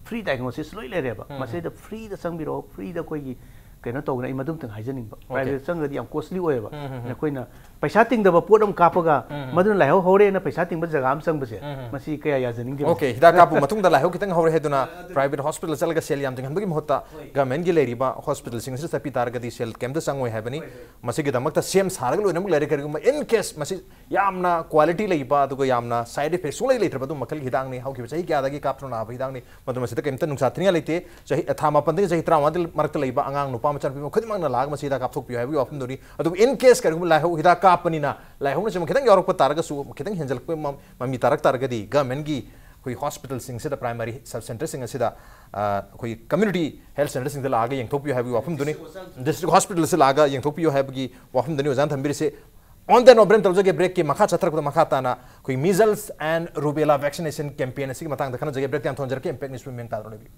फ्री डायग्नोसिस लोई लेरेबा मसेदा फ्री द संबिरो फ्री द कोई कैनो तौना इमदुम तंग हाइजनिंग प्राइवेट संगदी याम कॉस्टली ओएबा नकोइना पैसा तिंगदबा पोडम कापगा मदुन लाइहो होरे ना पैसा तिंगबा जगाम संगबसे मसी कया याजनिंग ओके हिदा कापु मतुंग द लाइहो कितंग होरे हेदुना प्राइवेट हॉस्पिटल चलगा सेल याम तिंग हनबगी मोहता गवर्नमेंट गी लेरिबा हॉस्पिटल सिंग से सपी तारगदी सेल केम द संग ओय हैबनी मसी गी दमकता सेम सारग लोइना मुग लेरे करगुम इन केस मसी यामना क्वालिटी लेइबा दुगो यामना साइड इफेक्ट सुंग लेइत्रबा दु मखल हिदांग नि हाउकी सही क्या दगी कापनो ना हिदांग नि मदु मसी त केम त नुक्सात्रिया लेते सही थामा पंदे सही त्रामा दिल मरक लेइबा अंगांग नुपा मचन पि खुदिमंग ना लाग मसी दा कापथोक पियो हैबी ऑफन दोरी अदु इन केस करगुम लाइहो हिदा कापनीना लाइहो न खितंग यौरप तारगसु खितंग हेंजल पे ममी तारक तारगदी गवर्नमेंट की कोई हॉस्पिटल सिंग से प्राइमरी सब सेंटर सिंग से कोई कम्युनिटी हेल्थ सेंटर सिंग लागा यंगथोपियो हैबी वफम दुनी डिस्ट्रिक्ट हॉस्पिटल से लागा यंगथोपियो हैबी वफम दुनी ओजान थंबिर से ऑन द नोब्रेन तलजगे ब्रेक के मखा छत्रक मखा ताना कोई measles and rubella vaccination campaign से मतंग दखना जगे ब्रेक त्याम थोंजर के इंपैक्ट न्यूज़ में तारने भी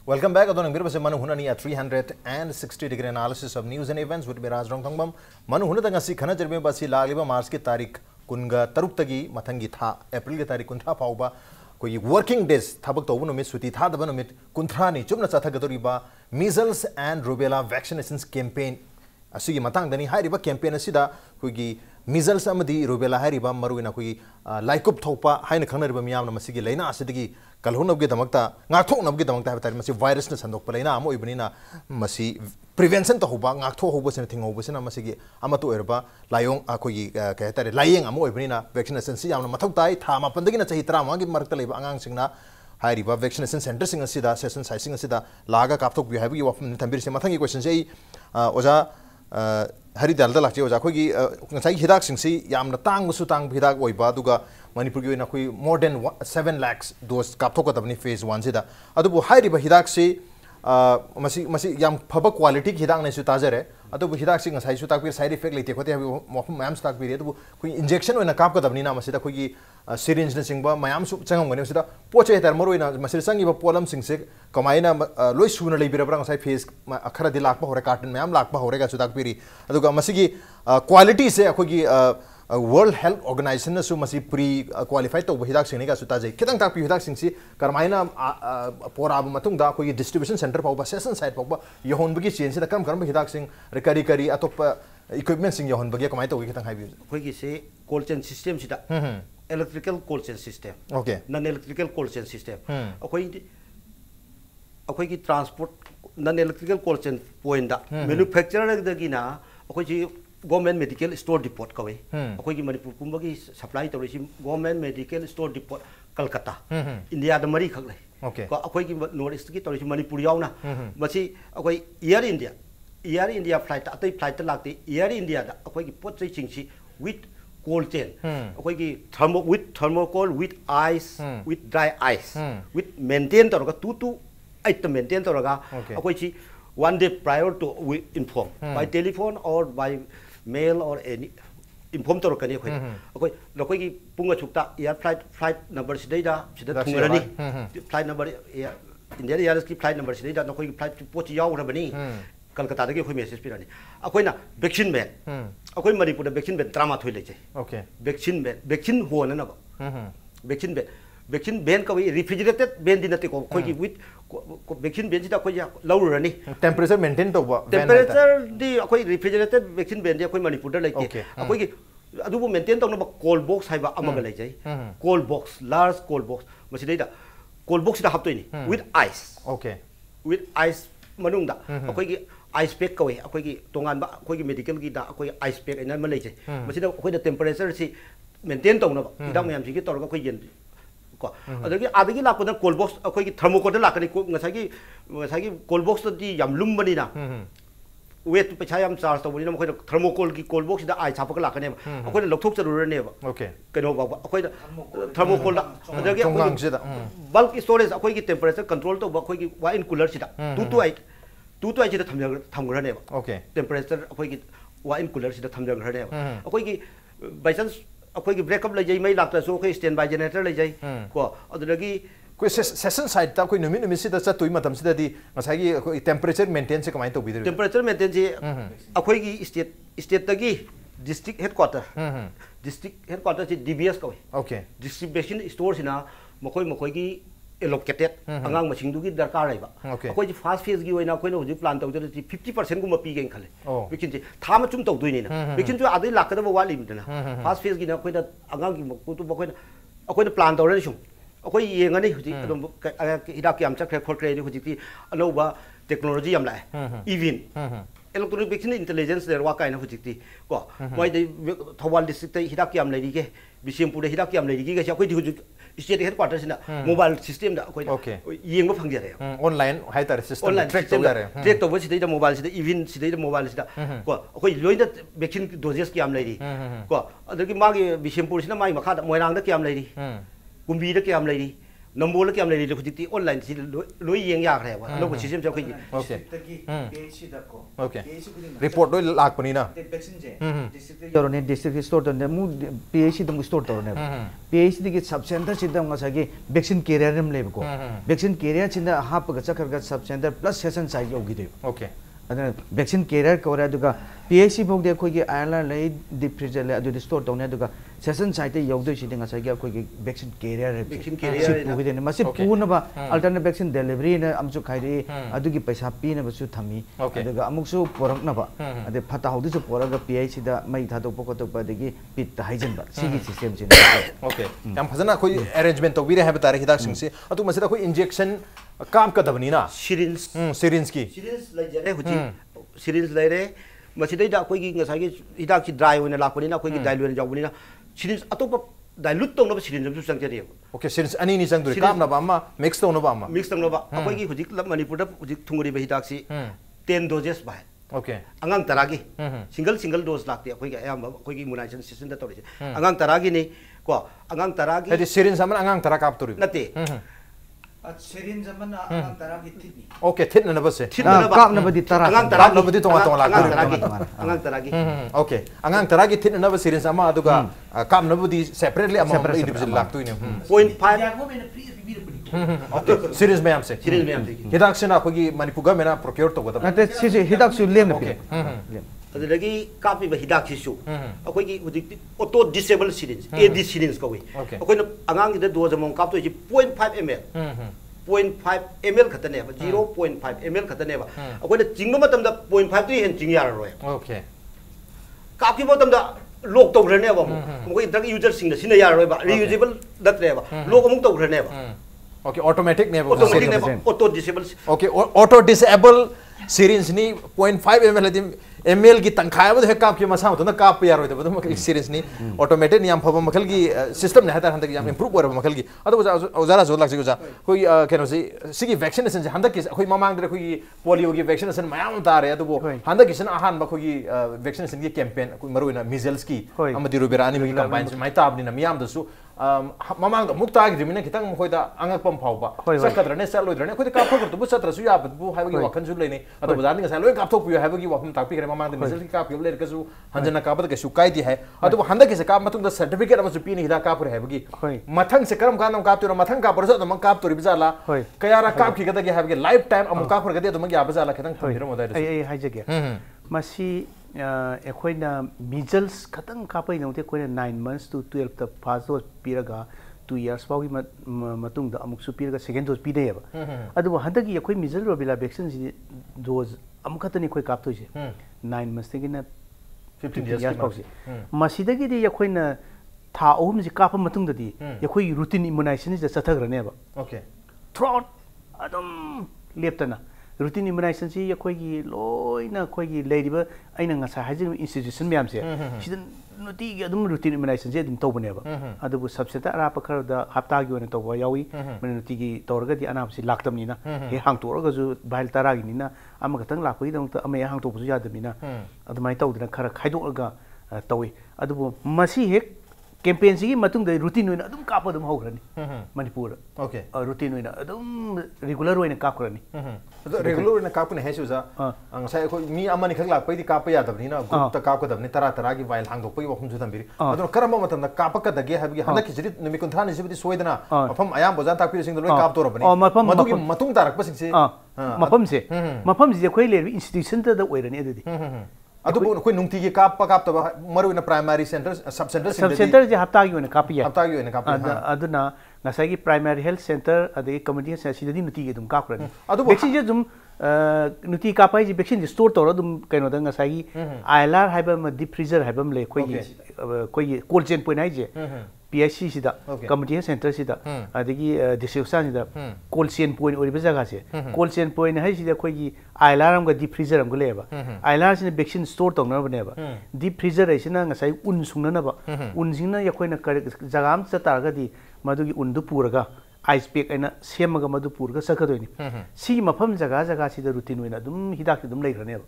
Welcome back. Adon ngir base Manu Huna ni a 360 degree analysis of news and events with Raj Nongthombam. Manu Huna tanga si khana jarbe basi lagliba March ki tarikh kunga taruk tagi mathangi tha April ki tarikh kuntha pauba koi working days thabak tobu numit suti tha daba numit kunthra ni chumna chatha gadoriba measles and rubella vaccinations campaign asigi matang dani hairiba campaign asida kuigi measles amadi rubella hairiba maruina kuigi laikup thopa haina khanariba miyam na masigi leina asidigi kalhunab ge damakta ngathoknab ge damakta habtari masi virus na sandok palaina amo ibnina masi prevention to hoba ngathok hoba sen thing hoba sen masigi amato erba layong kuigi kahetare layeng amo ibnina vaccination si yamna mathok tai thama pandagi na chahi 30 gi marakta leba angang singna हाइरिबा vaccination centre सिंग असिदा session साइसिंग असिदा लागा कापथोक बि हाइबि वफम थंबिर से मथंगी question से ओजा हरिदल लाक्चे ओजा खोगी ngसाई हिदाक सिंग सी यामना तांग मुसु तांग हिदाक ओइबा दुगा मणिपुर गी ना कोई मोर देन 7 लाख डोज कापथोक तबनी फेज 1 सिदा अदुबु हाइरिबा हिदाक से मसी मसी याम फब क्वालिटी हिदाक ने सु ताजरे अदुबु हिदाक सिंग ngसाई सु ताक साइड इफेक्ट लेते खोते वफम मैम स्टाक बि अदुबु कोई इंजेक्शन ओइना काप कदबनी ना मसिदा खोगी syringe na singba mayam su changam gani sida poche tar moroi na masir sangi ba polam sing se kamaina loi suna lei bira brang sai face akhara dilak ba hore carton mayam lak ba hore ga sudak piri aduga masigi quality se akogi world health organization na su masi pre qualified to hidak sing ga suta jai kitang tak pi hidak sing si karmaina pora ba matung da akogi distribution center pa ba session site pa ba yohon bagi chain se da kam hidak sing recari kari atop equipment sing yohon bagi kamai to kitang hai bi akogi se cold chain system sida electrical cold chain system okay non electrical cold chain system akoi ki transport non electrical cold chain point da manufacturer da gi na akoi ji government medical store depot kawai akoi ki manipur kumba gi supply to ri government medical store depot kolkata india da mari khak lai okay ko akoi ki north east ki to ri manipur yaw na masi akoi air india flight atai flight ta lakti air india da akoi ki pot chai ching si with cold chain akoigi thermocol with ice with dry ice with maintain toroga 2 to 8 maintain toroga akoigi 1 day prior to we inform by telephone or by mail or any inform toroga ni akoigi punga chukta air flight number sidai sida thungrani flight number india air flight number sidai da akoigi flight pochi yaw rabani Kolkata da ke khoi message pirani akoi na vaccine ban akoi Manipur da vaccine ban drama thoi lei okay vaccine ban vaccine ho na ba vaccine ban ka refrigerated ban din te ko khoi ki with vaccine ban ji da khoi law rani temperature maintain to ba temperature di akoi refrigerated vaccine ban di akoi Manipur da lei ke akoi ki adubu maintain to na ba cold box hai ba amaga lei jai cold box large cold box masi dei da cold box da hap toi ni with ice okay with ice manung da akoi ki ice pack kawai akoi ki tongan ba akoi ki medical ki da akoi ice pack ina ma lei jai masi da akoi da temperature si maintain to na ba idam yam si ki to ga akoi yen ko adagi la ko da cold box akoi ki thermocol da la ka ni ngasai ki cold box di yam lum bani na weight pe chayam charge to bani na akoi da thermocol ki cold box da ice chapa ka la ka ne akoi da lokthok charu ne ba okay keno ba akoi da thermocol da adagi bulk storage akoi ki temperature control to ba akoi ki wine cooler si da 2 to 8 da thamgra ne ba okay temperature akoi ki wine cooler si da thamgra ne ba akoi ki by chance akoi ki breakup lai jai mai lakta so akoi standby generator lai jai ko adagi koi session side ta koi numi si da chatui matam si da di ngasai gi temperature maintain se kamai to bi temperature maintain ji akoi ki state tagi district headquarter si DBS kawai okay distribution store sina makoi gi allocated angang masing du gi darkar lai ba akoi ji fast phase gi oina akoi no ji plan tau ji 50% gum pi gen khale bikin ji thama chum tau dui ni na bikin ju adai lakada ba wali mi na fast phase gi na akoi da angang gi ku tu akoi da plan tau ra chung akoi yeng ani huji adom hidak yam chak khre khor kre ni huji ti anoba technology yam lai even electronic vaccine intelligence der wa kai na huji ti ko moi dei thawal district tai hidak yam lai ri ge bishempur da hidak yam lai ri ge akoi di huji state headquarter sina mobile system da akoi yeng ba phang jare online hai tar system track to jare track to ba sidai da mobile sidai even sidai da mobile sida ko akoi loina vaccine doses ki am lai ri ko adagi magi bishempur sina mai makha da moirang da ki am lai ri kumbi da ki am lai ri number के हमले लिखो जितनी online see लोई Young याग रहे हैं लोग system जो कोई ओके रिपोर्ट लोई लाख पनी ना तो ने डिस्ट्रिक्ट स्टोर तो ने मु पीएचसी तो स्टोर तो ने पीएचसी के सब सेंटर सिद्ध होगा सके वैक्सीन कैरियर में ले को वैक्सीन कैरियर चिंदा हाप का चक्कर का sub centre plus session size होगी दे ओके अदना वैक्सीन कैरियर कौरे दुगा PHC भोग दे कोई के आयरलैंड ले डीप फ्रीजर ले अदु स्टोर तौने दुगा सेशन साइट यौदो सी दिंगा साइगे कोई के वैक्सीन कैरियर है वैक्सीन कैरियर पुगे दे मसे पुन बा अल्टरनेट वैक्सीन डिलीवरी ने अमसु खाइरे अदुगी पैसा पीने बसु थमी अदुगा अमुकसु पोरक नबा अदे फता हौदु सु पोरगा PHC दा मई थादो पोको तो पदगी पित हाइजन बा सिगी सिस्टम से ओके याम फजना कोई अरेंजमेंट तो बिरे है बता रहे हिदाक सिंह से अतु मसे कोई इंजेक्शन काम का दबनी ना सिरिंज की ले जरे हुजी सिरिंज ले रे मसिदै दा कोई की ngसाई हिदाक की ड्राई होने लापनी ना कोई की डाइल्यूट जावनी ना सिरिंज अतोप डाइल्यूट तोंनो सिरिंज जु संगते ओके सिरिंज अनि नि संगदुरी काम ना बामा मिक्स तोंनो बामा अकोई की हुजी मणिपुर दा हुजी थुंगरी हिदाक सी 10 डोजेस बाय ओके अंगांग तरागी सिंगल डोज लाक्ते अकोई के अयाम अकोई की इम्यूनाइजेशन सिस्टम दा तोरिसे अंगांग तरागी नि को अंगांग तरागी हेदि सिरिंज हमन अंगांग तरा काप तोरी नते सिरिंज हमन अंगांग तरागी थिनी ओके थिन न बसे काप न बदी तरा काप न बदी तो लाग अंगांग तरागी ओके अंगांग तरागी थिन न बसे सिरिंज अमा अदुगा काप न बदी सेपरेटली अमा इंडिविजुअल लाग तोइने 0.5 ओके सिरिंज में हमसे हिदाक से ना कोई मणिपुर गवर्नमेंट ना प्रोक्योर तो गदा नते सिसे हिदाक सु लेम न पिले अदुलगी कापी बा हिदाक सिसु अकोई की हुजी auto disable syringe AD syringe कोई अकोई न अंगांग दे डोज अमंग काप तो 0.5 ml 0.5 ml खतने 0.5 ml खतने अकोई न चिंग मतम दा 0.5 तो हेन चिंग यार रोय ओके कापी मतम दा लोक तो रहने बा कोई ड्रग यूजर सिंग सिने यार रोय बा रीयूजेबल दत्रे बा लोक अमंग तो रहने बा ओके ऑटोमेटिक ने auto disable okay auto disable syringe नि 0.5 ml ml की तंखाय बद काप की मसा तो ना काप यार होते बदम सिरिंज नि ऑटोमेटेड नियम फब मखल की सिस्टम ने हता हंदक याम इंप्रूव और मखल की अदो ओजारा जो लागसे गुजा कोई केनो सी सिगी वैक्सीनेशन हंदक की कोई ममांग दे कोई पोलियो की वैक्सीनेशन मयाम तारे अदो हंदक की अहान बखोगी वैक्सीनेशन की कैंपेन कोई मरुना मिजल्स की अमदि रुबेरानी की कंबाइन माइ ताबनी ना मियाम दसु ममांग मुक्ता की रिमिना खितंग मखोइदा अंगकपम फावबा सकद्रने चलोइद्रने खोइ कापखो तो सत्रसु याबु हाइबगी वखन जु लेने अदो बजारनि गसा लोइ कापथोपियो हाइबगी वखम ताकपि करे ममांग मिजल की काप लेर कसु हंजना कापद के सुकाइदि है अदो हंदक के काप मतुंग सर्टिफिकेट अमसु पीनि हिदा काप रे हाइबगी मथंग से करम कानम काप तो मथंग काप रसो दम काप तोरि बिजाला कयारा काप की गदगे हाइबगी लाइफ टाइम अमु काप रे गदे दम या बजाला खतंग थमिरो मोदाइ ए हाइजगे मसी एखोइना मिजल्स खतंग कापै नौते कोइना 9 months to 12 ता फर्स्ट डोज पिरगा 2 years फाउगी मतुंग दा अमुक पिरगा सेकेंड डोज पिदेबा अदु हंदगी एखोइ मिजल रोबिला वैक्सीन जी डोज अमुखतनी कोइ कापतोइसे 9 months तगिना 15 years फाउसी मसीदगी दि एखोइना था ओम जी काप मतुंग ददी एखोइ रूटीन इम्यूनाइजेशन जी चथग्रनेबा ओके थ्रोट अदम लेप्तना रूटीन इम्यूनाइजेशन से अखोई लोइना अखोई लेरिबा आइना ngasa हाइजिन इंस्टीट्यूशन म्याम से सिदन नुटी के अदम रूटीन इम्यूनाइजेशन से दिन तौबनेबा अदबु सबसेट अराप खरदा हप्ता की ओने तौबा यावी मन नुटी की तौरगदी अनाप से लाक्तमनिना हे हांगतोरगजु बाइल तरागिनिना अमा खतंग लापगी दंत अमे हांगतोबसु यादमिना अदमाय तौदना खरा खाइदोरगा तौई अदबु मसी हेक कैंपेन से मतुंग दे रूटीन ओइना अदम काप अदम होग्रनी मणिपुर ओके रूटीन ओइना अदम रेगुलर ओइना कापग्रनी रेगुलर ओइना कापने हेसुजा अंगसाय खो मी अमनि खक लापैदि काप यादबनिना ग्रुप त काप कदबनि तरा की वाइल हांगदोपै वखम जु तंबिरि अदन करम मतन काप कदगे हाबि हनक खिजरि नमि कुंथ्रा निसिबि सोइदना मफम अयाम बोजान ताकपि सिंग लोइ काप तोरबनि मदुगी मतुंग तारकप सिंग से मफम जे खोइ लेर इंस्टीट्यूशन त ओइरनि अदि अदुबो कोइ नुंगति के काप तब मरुना प्राइमरी सेंटर सब सेंटर जे हप्ता की ओने कापिया अदुना ngसाई प्राइमरी हेल्थ सेंटर अदे कम्युनिटी हेल्थ सेंटर नुति के दुम कापरनि अदुबो वैक्सीन जे दुम नुति कापाई जे वैक्सीन स्टोर तौर दुम कैनो द ngसाई आईएलआर हाइबा म डीप फ्रीजर हाइबा म ले कोई कोल्ड चेन पोइन हाइजे PHC सिदा कम्युनिटी हेल्थ सेंटर सिदा अदगी डिस्ट्रिक्शन सिदा कोल्ड चेन पोइन ओरिबा जगह से कोल्ड चेन पोइन हाइ सिदा कोई आईएलआर हम डीप फ्रीजर हम लेबा आईएलआर सिने वैक्सीन स्टोर तौनबनेबा डीप फ्रीजर आइसिना ngसाई उन सुंगनबा उन जिंगना यखोइना जगह हम चतारगदी मदुगी उन्दु पुरगा आइस पैक अना सेमगा मदु पुरगा सकदोइनी सी मफम जगह जगह सिदा रूटीन ओइना दुम हिदाक दुम लेग्रनेबा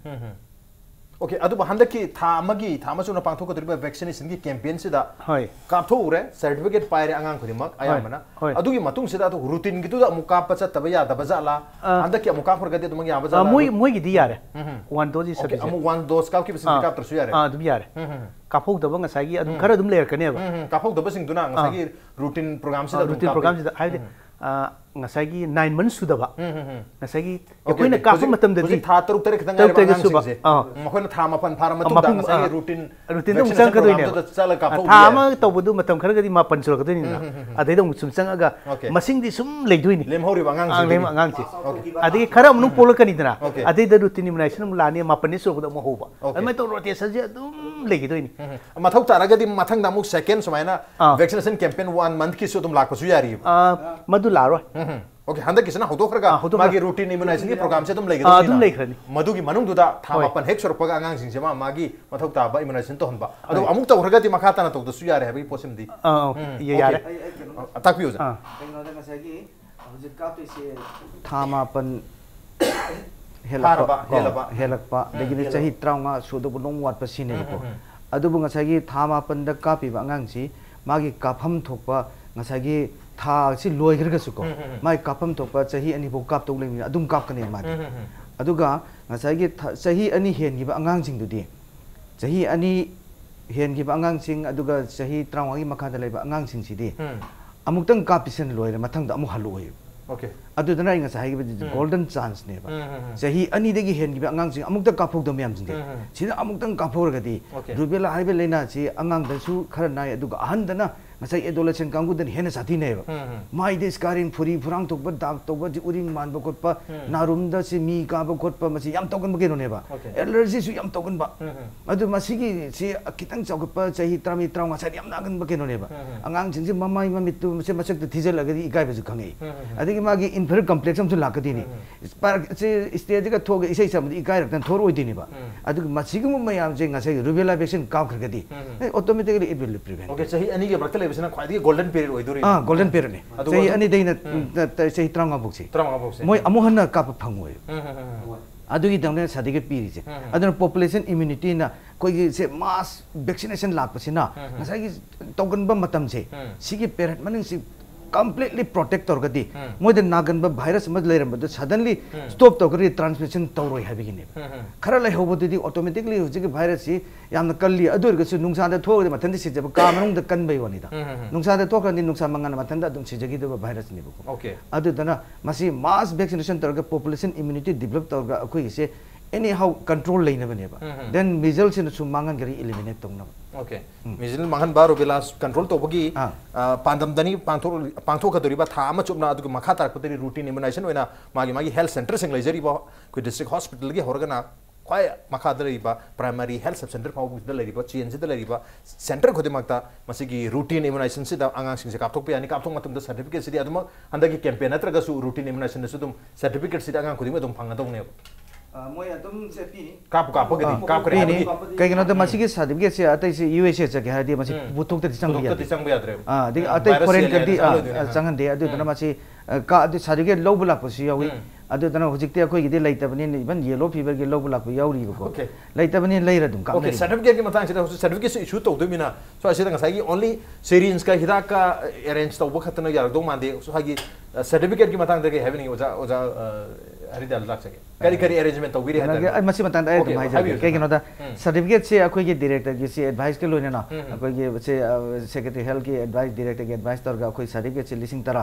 ओके अदु हंदक की था मसुना पांथो कदरिबा वैक्सीनेशन की कैंपेन सिदा हाय कापथो उरे सर्टिफिकेट पाइरे अंगांग खुदिमक आयामना अदुगी मतुंग सिदा तो रूटीन की तो अमुका पचा तब या दबजाला हंदक की अमुका फरगदे तुम या बजाला मोय की दी यारे वन डोज इस सब अमु वन डोज काप की बिसिन काप तरसु यारे दुम यारे काफोक दब ngसागी अदुम खरा दुम लेर कनेबा काफोक दब सिंग दुना ngसागी रूटीन प्रोग्राम सिदा हाय ngasagi 9 months sudaba ngasagi akoina kafa matam dadi tha taruk tere khitang ngai suba makhona tha mapan phara matu da ngasagi routine dum sang kadoi ne chala ka tha ma tawbudu matam khara gadi ma panchul kadoi ni adai dum sum sang aga masing di sum leidoi ni lem hori bangang lem angang chi adai khara mnu polakani dana adai da routine immunization lani ma pani so da mo hoba amai to rotation je dum leidoi ni mathau tara gadi mathang da muk second sumaina vaccination campaign 1 month ki so dum lak pasu yari madu laro ओके हंदा किसना होतो खरगा मागी routine immunisation के programme से तुम लेगे तुम लेखरनी मधुगी मनुंग दुदा था मापन हेक सरपग आंगांग सिंग सेमा मागी मथौक ताबा इम्यूनाइजेशन तो हनबा अदो अमुक तो खरगा ति मखा तना तो दसु यारे हबी पोसिम दी ये यारे ताक पियो जा कइनो दा ngसागी हजि कापि से था मापन हेलकपा लेकिन चाहि 35 सुदो नों वाट पसिने को अदुबु ngसागी था मापन दा कापि बा आंगांग सी मागी काफम थोकपा ngसागी था से लोय खरगा सुको माई काफम थोकपा चाहि अनि बो काप तो लेमि अदुम काप कने मा अदुगा ngसागी चाहि अनि हेन गिबा आंगांग सिंग दुदि चाहि अनि हेन गिबा आंगांग सिंग अदुगा चाहि 35 गी मखा दा लेबा आंगांग सिंग सिदि अमुक्तंग कापिसन लोय मथंग दा अमु हलोय ओके अदुदना इंग साहि गोल्डन चांस ने चाहि अनि दगी हेन गिबा आंगांग सिंग अमुक्ता काफोक द म्याम सिंग सिदा अमुक्तंग काफोरगदी रुबेला हाइबे लेना छि आंगांग दसु खर नाय अदुगा अहनदना ngасai adolescent kangudan hena sathi ne mai de scaring furi furang tokba dak tokba ji uring man ba kotpa narum da si mi ka ba kotpa masi yam tokan ba keno ne ba allergy su yam tokan ba adu masigi si kitang chokpa chahi trami traung ma sari yam nagan ba keno ne ba angang jing ji mamai mamit tu se masak tu thijal agadi ikai ba ju khangi adigi magi inferior complex am su lakadi ni par se stage ga thog isai sam ikai rak tan thor oi dini ba adu masigi mu mayam je ngasai rubella vaccine ka khagadi automatically it will prevent okay chahi ani ge brakta लेबसना खादी golden period ओइदुरी golden period ने सही अनि देना सही त्रंगा बुक्सी मोय अमुहन काप फंगोय अदुगी दंगने certificate पीरिजे अदन पॉपुलेशन इम्यूनिटी ना कोई से मास वैक्सीनेशन लापसिना ngसागी तोगनबा मतम से सिगी पेरेंट मनिंग सि completely protect torgadi moide nagan ba virus ma leiram ba suddenly stop tokri transmission toroi habigine khara lai hobodi automatically hujigi virus si yamna kalli adur ga su nungsa da thogde mathandi si jab ka manung da kan bai wani da nungsa da thokrandi nungsa mangana mathanda dum si jagi da virus ni bu okay adu dana masi mass vaccination torga population immunity develop torga akoi se anyhow control laina bane ba then measles in su mangan gari eliminate tongna okay measles mangan baro bilas control to bagi pandam dani pangtho ka dori ba tha ma chupna adu makha tar pateri routine immunization wena magi health center sing lejari ba ko district hospital gi horgana kwai makha dari ba primary health sub center pau da lari ba chnc da lari ba center khode makta masigi routine immunization se da angang sing se kapthok pe ani kapthok matum da certificate se di aduma andagi campaign atra ga su routine immunization se dum certificate se da angang khodi ma dum phanga dong ne मोय अदम से P काप गदी काप करे नि कइगनो त मासिगे certificate से अतै से USA च के हादि मासि बुतोक त चंग याद्रे दि अतै फॉरेन कदी चंगन दे अदु तना मासि का अदु सर्टिफिकेट लौबला पसि यावी अदु तना हुजिकते अखोय गिदि लैतबनि इवन येलो फीवर के लौबला प यावरी बको लैतबनि लैरा दुम का ओके सर्टिफिकेट के मतang से सर्टिफिकेट से इशू तो दुमिना सो असे दंग सागी ओनली सीरियंस का हिदा का अरेंज तो बखतना यार दो मांदे सो हागी सर्टिफिकेट के मतang दे हैविंग ओजा हरिदाल लाग सके करी करी अरेंजमेंट तो विरे है मसी मतang दे माइ जा कइगनो त सर्टिफिकेट से अखोय के डायरेक्टर के से एडवाइस के लोइना अखोय के से सेक्रेटरी हेल्थ के एडवाइस डायरेक्टर के एडवाइस तर का अखोय सर्टिफिकेट से लिसिंग तरा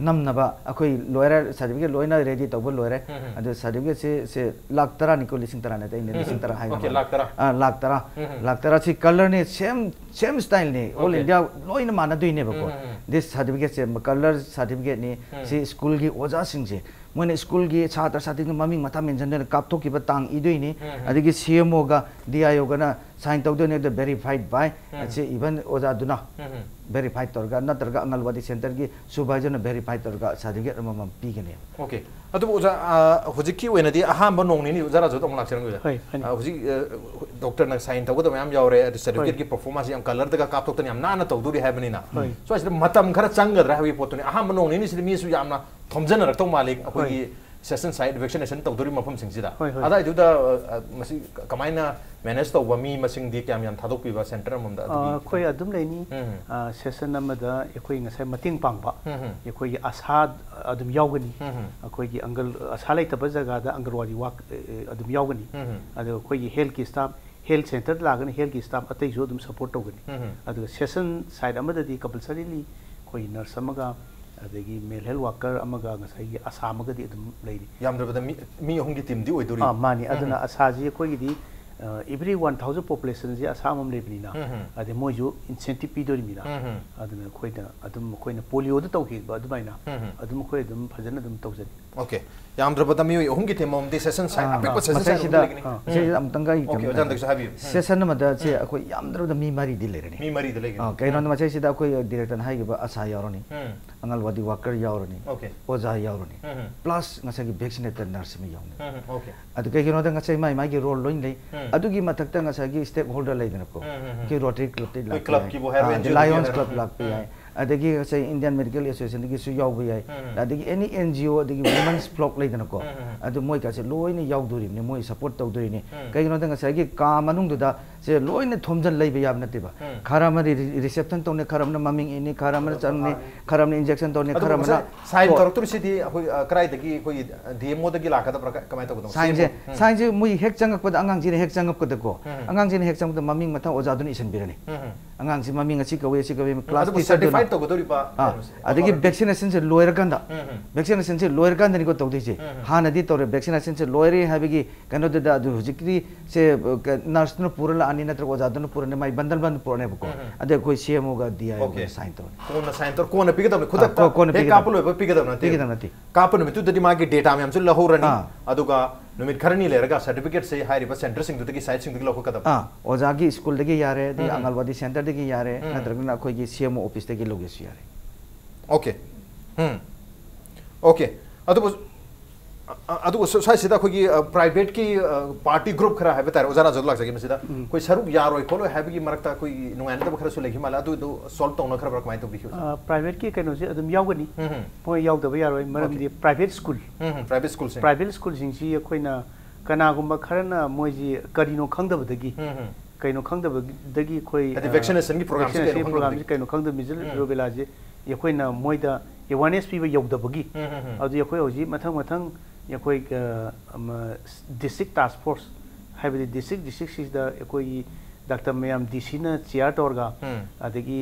नमनबा अखोय लॉयर सर्टिफिकेट लोइना रेडी तो लोरे अदु सर्टिफिकेट से लाख तरा निको लिसिंग तरा ने त लिसिंग तरा हाय ओके लाख तरा सी कलर ने सेम स्टाइल ने ऑल इंडिया लोइना माना दुइने बको दिस सर्टिफिकेट से कलर सर्टिफिकेट ने से स्कूल की ओजा सिंग से मोने स्कूल की छात्र छात्री ममिंग मथा मेंशन कापथोकिबा तांग इदुइनी अदिगी सीएमओ गा डीआईओ गा साइन तौदोने द वेरीफाइड बाय से इवन ओजा दुना वेरीफाइड तोरगा नतरगा अंगलवादी सेंटर की सुपरवाइजर ने वेरीफाइड तोरगा सर्टिफिकेट मम पीगने ओके अदु ओजा हुजिकी वेनदी अहाम नोंगनी जरा जो तंग लाक्सरंग हुजि डॉक्टर न साइन तौगो मयाम यावरे सर्टिफिकेट की परफॉर्मेंस याम कलर तगा कापथोक्तनी याम नाना तौदुरी हैबनिना सो अस मतम खरा चंगद्रा हबी पोतुनी अहाम नोंगनी सिदि मीसु यामना थोमजन रक्तौ मालिक अखोगी सेशन साइड वैक्सीनेशन तौदुरी मफम सिंगसिदा अदा इदुदा मसी कमाइना मैनेज तौबा मी मसिंग दि क्याम याम थादोक पिबा सेंटर ममदा अखोय अदुम लेनी सेशन अमदा अखोय ngасai मतिंग पांगबा अखोय आशा अदुम यावगनी अखोय की अंगल आशा लेतबा जगह दा अंगरवादी वाक अदुम यावगनी अदो अखोय हेल्थ की स्टाफ हेल्थ सेंटर लागनी हेल्थ की स्टाफ अतै जो अदुम सपोर्ट तौगनी अदो सेशन साइड अमदा दि कंपलसरीली अखोय नर्स अमगा adagi male health worker amaga ngasai asa amagadi adum leiri yamdra mi ahum gi team di oidori mani aduna asa ji koi di every 1000 population ji asa amam lebni na ade moju incentive pidori mina aduna koi da adum koi na polio da tawki ba adumaina adum koi adum phajana adum tawjani okay yamdra bada mi ahum gi team di session sai apik session sai se am tanga okay ojan dak sabi session ma da se akoi yamdra da mi mari di lerani mi mari di lerani kai non ma se da akoi director hai gi ba asa yauroni angalwadi worker yauroni okay oja yauroni plus ngasagi vaccinated nurse mi yauroni okay adu kai no da ngasai mai gi role loin lei adugi mathakta ngasagi stakeholder leidana ko ki rotary club te la club ki bo herwen lions club lak pe ai adagi say Indian Medical Association gi su yaw bi ai adagi any NGO adagi women's block leidana ko adu moi ka se loina yaw duri ni moi support taw duri ni kai no da ngasagi ka manung du da se loina thomjan lei ba yab na te ba kharam reception to ne kharam na maming ini kharam na chang ne kharam ne injection to ne kharam na sign tortur si di krai dagi koi dmo dagi la ka da kamai to sign je moi hek changak pa angang ji ne hek changak ko da ko angang ji ne hek chang da maming matha oja du ni isan birani angang ji maming asi ka we class certified to godori pa adagi vaccination se loyer kanda vaccination se loyer kanda ni ko to dise hana di to vaccination se loyer habigi kano da du hujikri se nurse no purala ani na oja du no purane mai bandal purane ko ade koi CMO ga dia sign to ko na pigada khuda he kapulo ba pigada na ti kapuno mitu dadi ma gi data me am sul lahorani aduga numit kharani lerga certificate se high river center sing dagi site sing dagi lokho kada oja gi school dagi yare di angalwadi center dagi yare nadragna koi gi CMO office dagi logesu yare okay okay adu sai sida khogi private ki party group khara hai betar ozara jod lag jagi sida koi saruk yaroi kholo hai gi marakta koi nungai na khara su legi mala adu solve tong na khara kamai to bikhu private ki kaino se adum yawgani poi yaw da yaroi maram di private school private school sing si khoi na kana gumba khara na moji karino khangda badagi kaino khangda badagi khoi vaccination ki program se kaino khangda mijil robela je ye khoi na moida awareness piba yawda bagi adu ye khoi hoji mathang yakoi district task force habidi district is the yakoi Dr. Mayam DC na chair torga adagi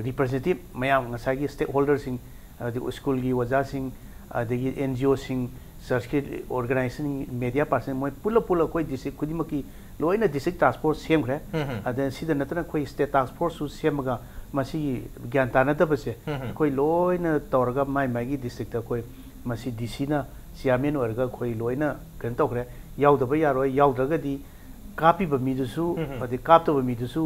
representative mayam ngasagi stakeholders sing the school gi waja sing adagi NGO sing circuit organization media person moi pula koi district khudimaki loina district task force sem khre adan sida natana koi state task force su semaga masi gyan tanada base koi loina torga mai gi district ta koi masi DC na chairman orga khoi loina kan tokre yaudaba yaroi yaudagadi kapi ba midusu adi kapto ba midusu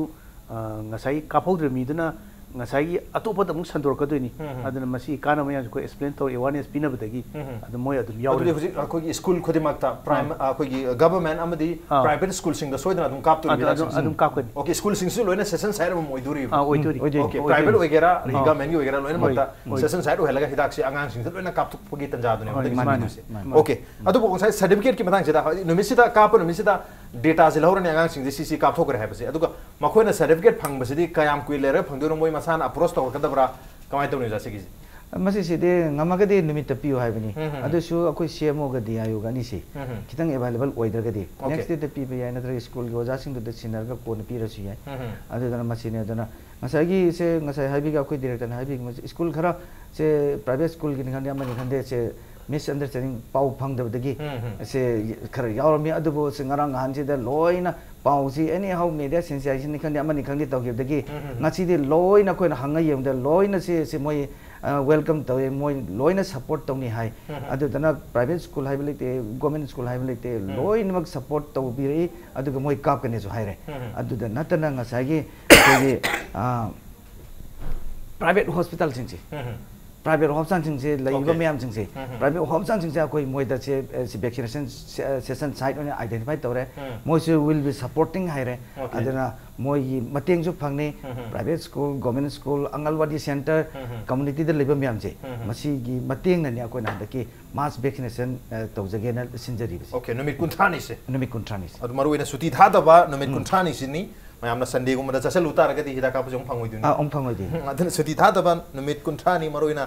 ngasai kaphodre miduna ngasai atopa da mung sandor ka doini adana masi kana maya ko explain to awareness pina badagi adu moy adu yaudre adu huji ko school khodimakta prime ko government amadi private school sing da soidana adum kapto adum kapkani okay school sing su loina session side mo oiduri oiduri okay private ogera government gi ogera loina makta session side helaga hidak si angang sing loina kapto pogi tanja adune okay adu bo sai certificate ki matang sida numisida kapo numisida data se lahorani angang sing CC kapto kare habase aduga makhoi certificate phang basidi kayam kui lere phangdo moi masan approach to kadabra kamai to ni jase gi masi side ngamagade numit tapiyo haibani adu su akoi CMO ga di ayo ga ni si kitang available oidra ga di next day tapi be yana tra school gi oja sing du sinar ga kon pi rasu yai adu dana masi ne dana ngasagi se ngasai haibi ga akoi director haibi school khara se private school gi ngan amani khande se misunderstanding pau phang da gi se khara yawrami adu bo se ngarang han se da loina pau si anyhow media sensation ni khande amani khande taw gi da gi ngasi de loina koi na hanga yem da loina se moi welcome to moi loina support to ni hai adu dana private school hai belite government school hai belite loina mak support to bi ri adu ga moi kap kane so hai re adu da natana ngasai gi private hospital sing si private hospital sing se laiba myam sing se private hospital sing se koi moi da se vaccination session site on identify tore moi se will be supporting hai re adana moi mateng ju phangne private school government school angalwadi center community da laiba myam se masi gi mateng na ne koi na da ki mass vaccination tawjage na sinjari bi okay numit kunthani se adu maru ina suti tha da ba numit kunthani se ni mayamna sunday gumada chasal utaragadi hida ka pujong phangoi duni phangoi di adana suti tha da ba numit kunthani maru ina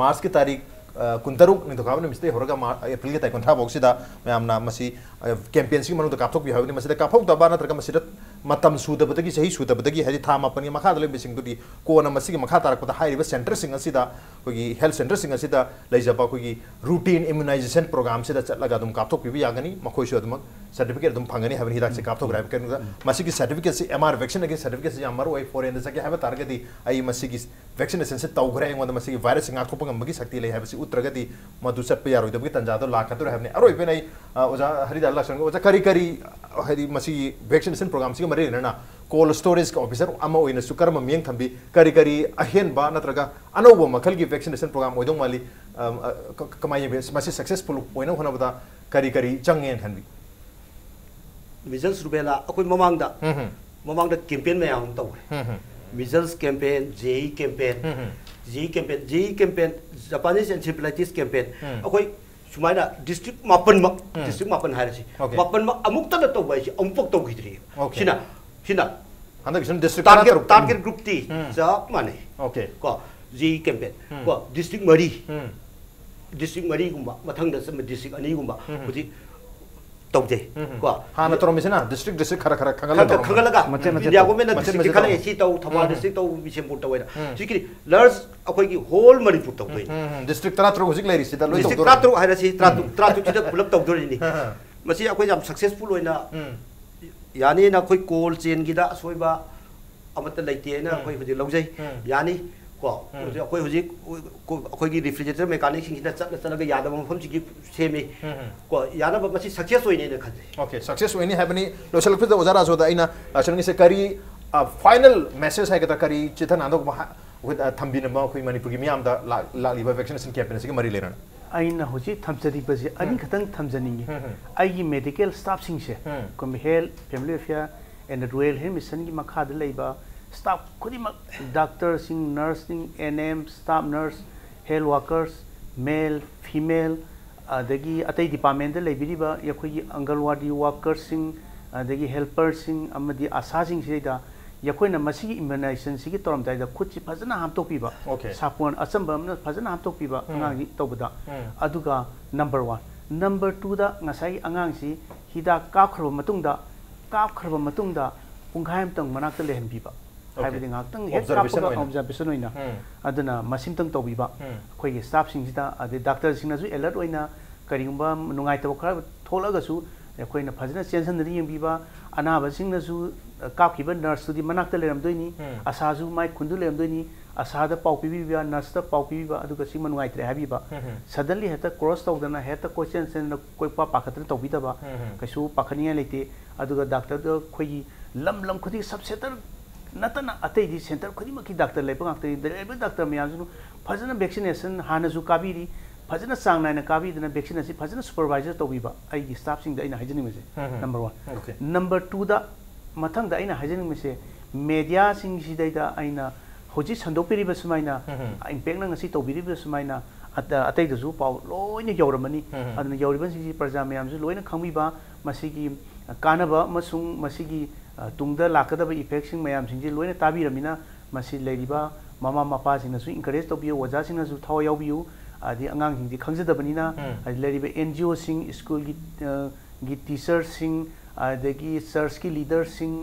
mars ki tarik kuntaruk ni thokab ni mistake horaga April ki tai kontra boxida mayamna masi campaign sing manu kapthok bi habni masida kaphok da ba natraga masida matam suda badagi sahi suda badagi hadi thama pani makha dale bising dudi ko na masi makha tarak pada high river center sing asida kogi health center sing asida leijaba kogi routine immunization program sida chatlaga dum kapthok bi yagani makhoi shu dum certificate dum phangani habni hidak se kapthok rai kan masi ki certificate se MR vaccine against certificate se amaru ai foreign da sake have target di ai masi ki vaccination se tawgre ngod masi ki virus sing akho pangam gi sakti le have se utragati madu chat pe yaro dum ki tanjado lakatur habni aroi pe nai oja Haridayal laksan oja kari kari hadi masi vaccination program se mari na cold storage ka officer ama oina sukar ma mieng thambi kari kari ahen ba natraga anobo makhal gi vaccination program oidong mali kamai masi successful oina hona bada kari kari changen thanbi measles rubella akoi mamang da campaign mayam tawre measles campaign JE campaign Japanese encephalitis campaign akoi sumaina district mapan harasi mapan mak amuk ta to bai si ampok to gidri sina handak sun district target group T sa mane okay ko JE campaign ko district mari gumba mathang da sam district ani gumba buji tawje ko hana toromisena district khara khangala India government district khala esi taw thama district taw bisempur taw sikri large akoi ki whole Manipur taw district taratro hojik lairi sida loi district taratro hairasi tratu chida pulap taw dori ni masi akoi jam successful oina yani na koi call chain gida soiba amata laite na koi hoji laujai yani ko koi hoji koi gi refrigerator mechanic sing gida chatlaga yada mafam chi semi ko yana ba masi success oine ne khade okay success oine habani local pida ozara so da ina achang se kari final message hai kata kari chithan andok with thambina ma koi Manipur gi miam da la liba vaccination campaign se mari lerana aina hoji thamjari basi ani khatang thamjaningi ai medical staff sing se kom health family affair and royal health mission gi makha da leiba staff khudima doctor sing nurse sing NM staff nurse health workers male female adagi atai department da leibiriba yakhoi angalwadi workers sing adagi helpers sing amadi asa sing se da yakoina masi immunization sigi toram dai da khutchi phajana hamtok piba sapon achamba amna phajana hamtok piba angang tobada aduga number 1 number 2 da ngasai angang si hida kakhro matungda punghaim tang manakta lehem piba haibidi ngak tang he kapga observation oina aduna masim tang tobiba khoi gi staff sing sida ade doctor sing na ju alert oina karigumba nungai taw khara tholaga su yakoina phajana chensan ri yembiba anaba sing na su kapkiba nurse tu di manakta leram doini asaju mai kundu leram doini asada paupibiba nurse ta paupibiba aduga siman ngai tre habiba suddenly heta cross tawdana heta question sen koi pa pakhatra tawbidaba kaisu pakhaniya lete aduga doctor da khoi lam khudi subcenter natana atei di center khudi maki doctor lepa ngakte delivery doctor miyamju phajana vaccination hanasu kabiri phajana sangnaina kabidana vaccination phajana supervisor tawbiba ai gi staff sing da ina hajani mese number 1 number 2 da mathang da aina hajani mese media sing sidaida aina hoji sandopiriba sumaina impact na ngasi tobiriba sumaina atai da zu paw loina yauramani aduna yauriban sing praja mayam ju loina khangbiba masigi kanaba masung masigi tungda lakadaba effect sing mayam sing ji loina tabiramina masi leiriba mama mapa sing na su encourage tobiyo waja sing na su thaw yaubiyu adi angang sing ji khangjadabanina adi leiriba NGO sing school gi teachers sing adagi church ki leaders sing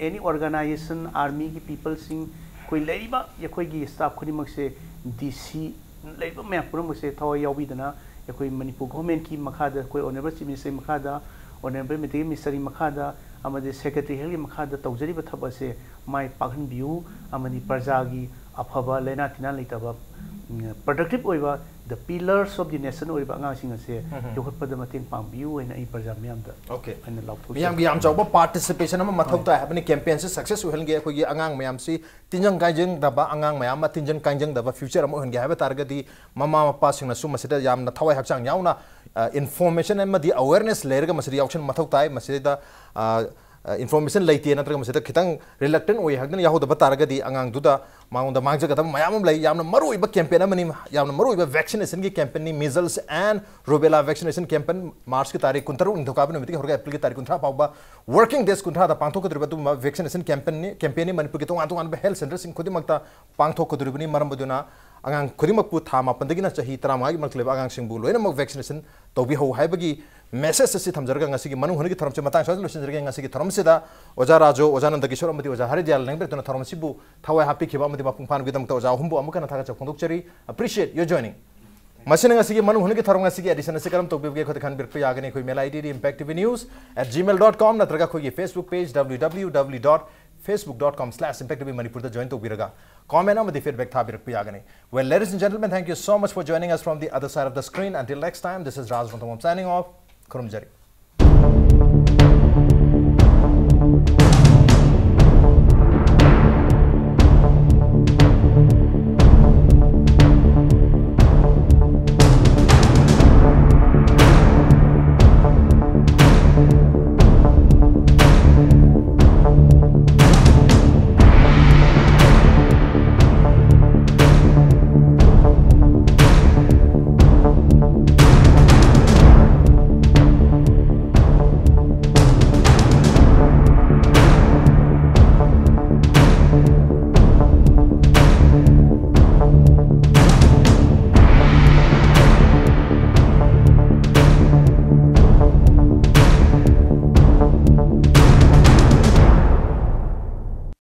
any organization army ki people sing koi leiba yakoi gi staff khunimak se DC leiba me puram se thaw yaubidana yakoi Manipur government ki makhada koi honorable chief minister makhada honorable ministry makhada amade secretary health makhada tawjari ba thaba se mai paghan biu amani praja gi afaba lena tina leitaba productive oiba the pillars of the nation oiba anga sing ase yokhot pada mating pambiu ena I praja myam da okay ana lauphu myam gi am chawba participation ama mathok ta happening campaign se success uhel ge khoi gi angang myam si tinjang kaijeng daba angang myam ma tinjan kaijeng daba future am uhel ge haba targati mama mapa sing na su masida yam na thawai hakchang yauna information and the awareness layer ga masida option mathok tai masida information laite natraga masida khitang reluctant oi hagna yahu da targati angang duda maungda mangja ga mayam lai yamna maroi ba campaign amani yamna maroi ba vaccination gi campaign ni measles and rubella vaccination campaign march ki tarikh 19 indokab ni miti horga april ki tarikh 19 pawba working days kuntra da pangthok kodriba tu vaccination campaign ni Manipur ki tong health center sing khudi makta pangthok kodriba ni maram boduna angang khudimak pu thama pandagina chahi tarama gi makleba angang singbu loina mak vaccination tobi ho haibagi message asi thamjarga ngasi gi manung honagi tharam che matang sa lusin jarga ngasi gi tharam sida oja rajo oja nandakeshor amati oja haridayal nangbe tona tharam sibu thawai happy khiba amati mapung phan gidam ta oja humbu amukana thaga cha khondok chari appreciate your joining machine ngasi gi manung honagi tharam ngasi gi edition se karam tobi ge khot khan bir pe yagane khoi mail id impactvnews@gmail.com natraga khoi gi facebook page www.facebook.com/impactvmanipur da join to biraga comment on the feedback thabir pe yagane. Well, ladies and gentlemen, thank you so much for joining us from the other side of the screen. Until next time, this is Raj Nongthombam signing off. Kurumjari.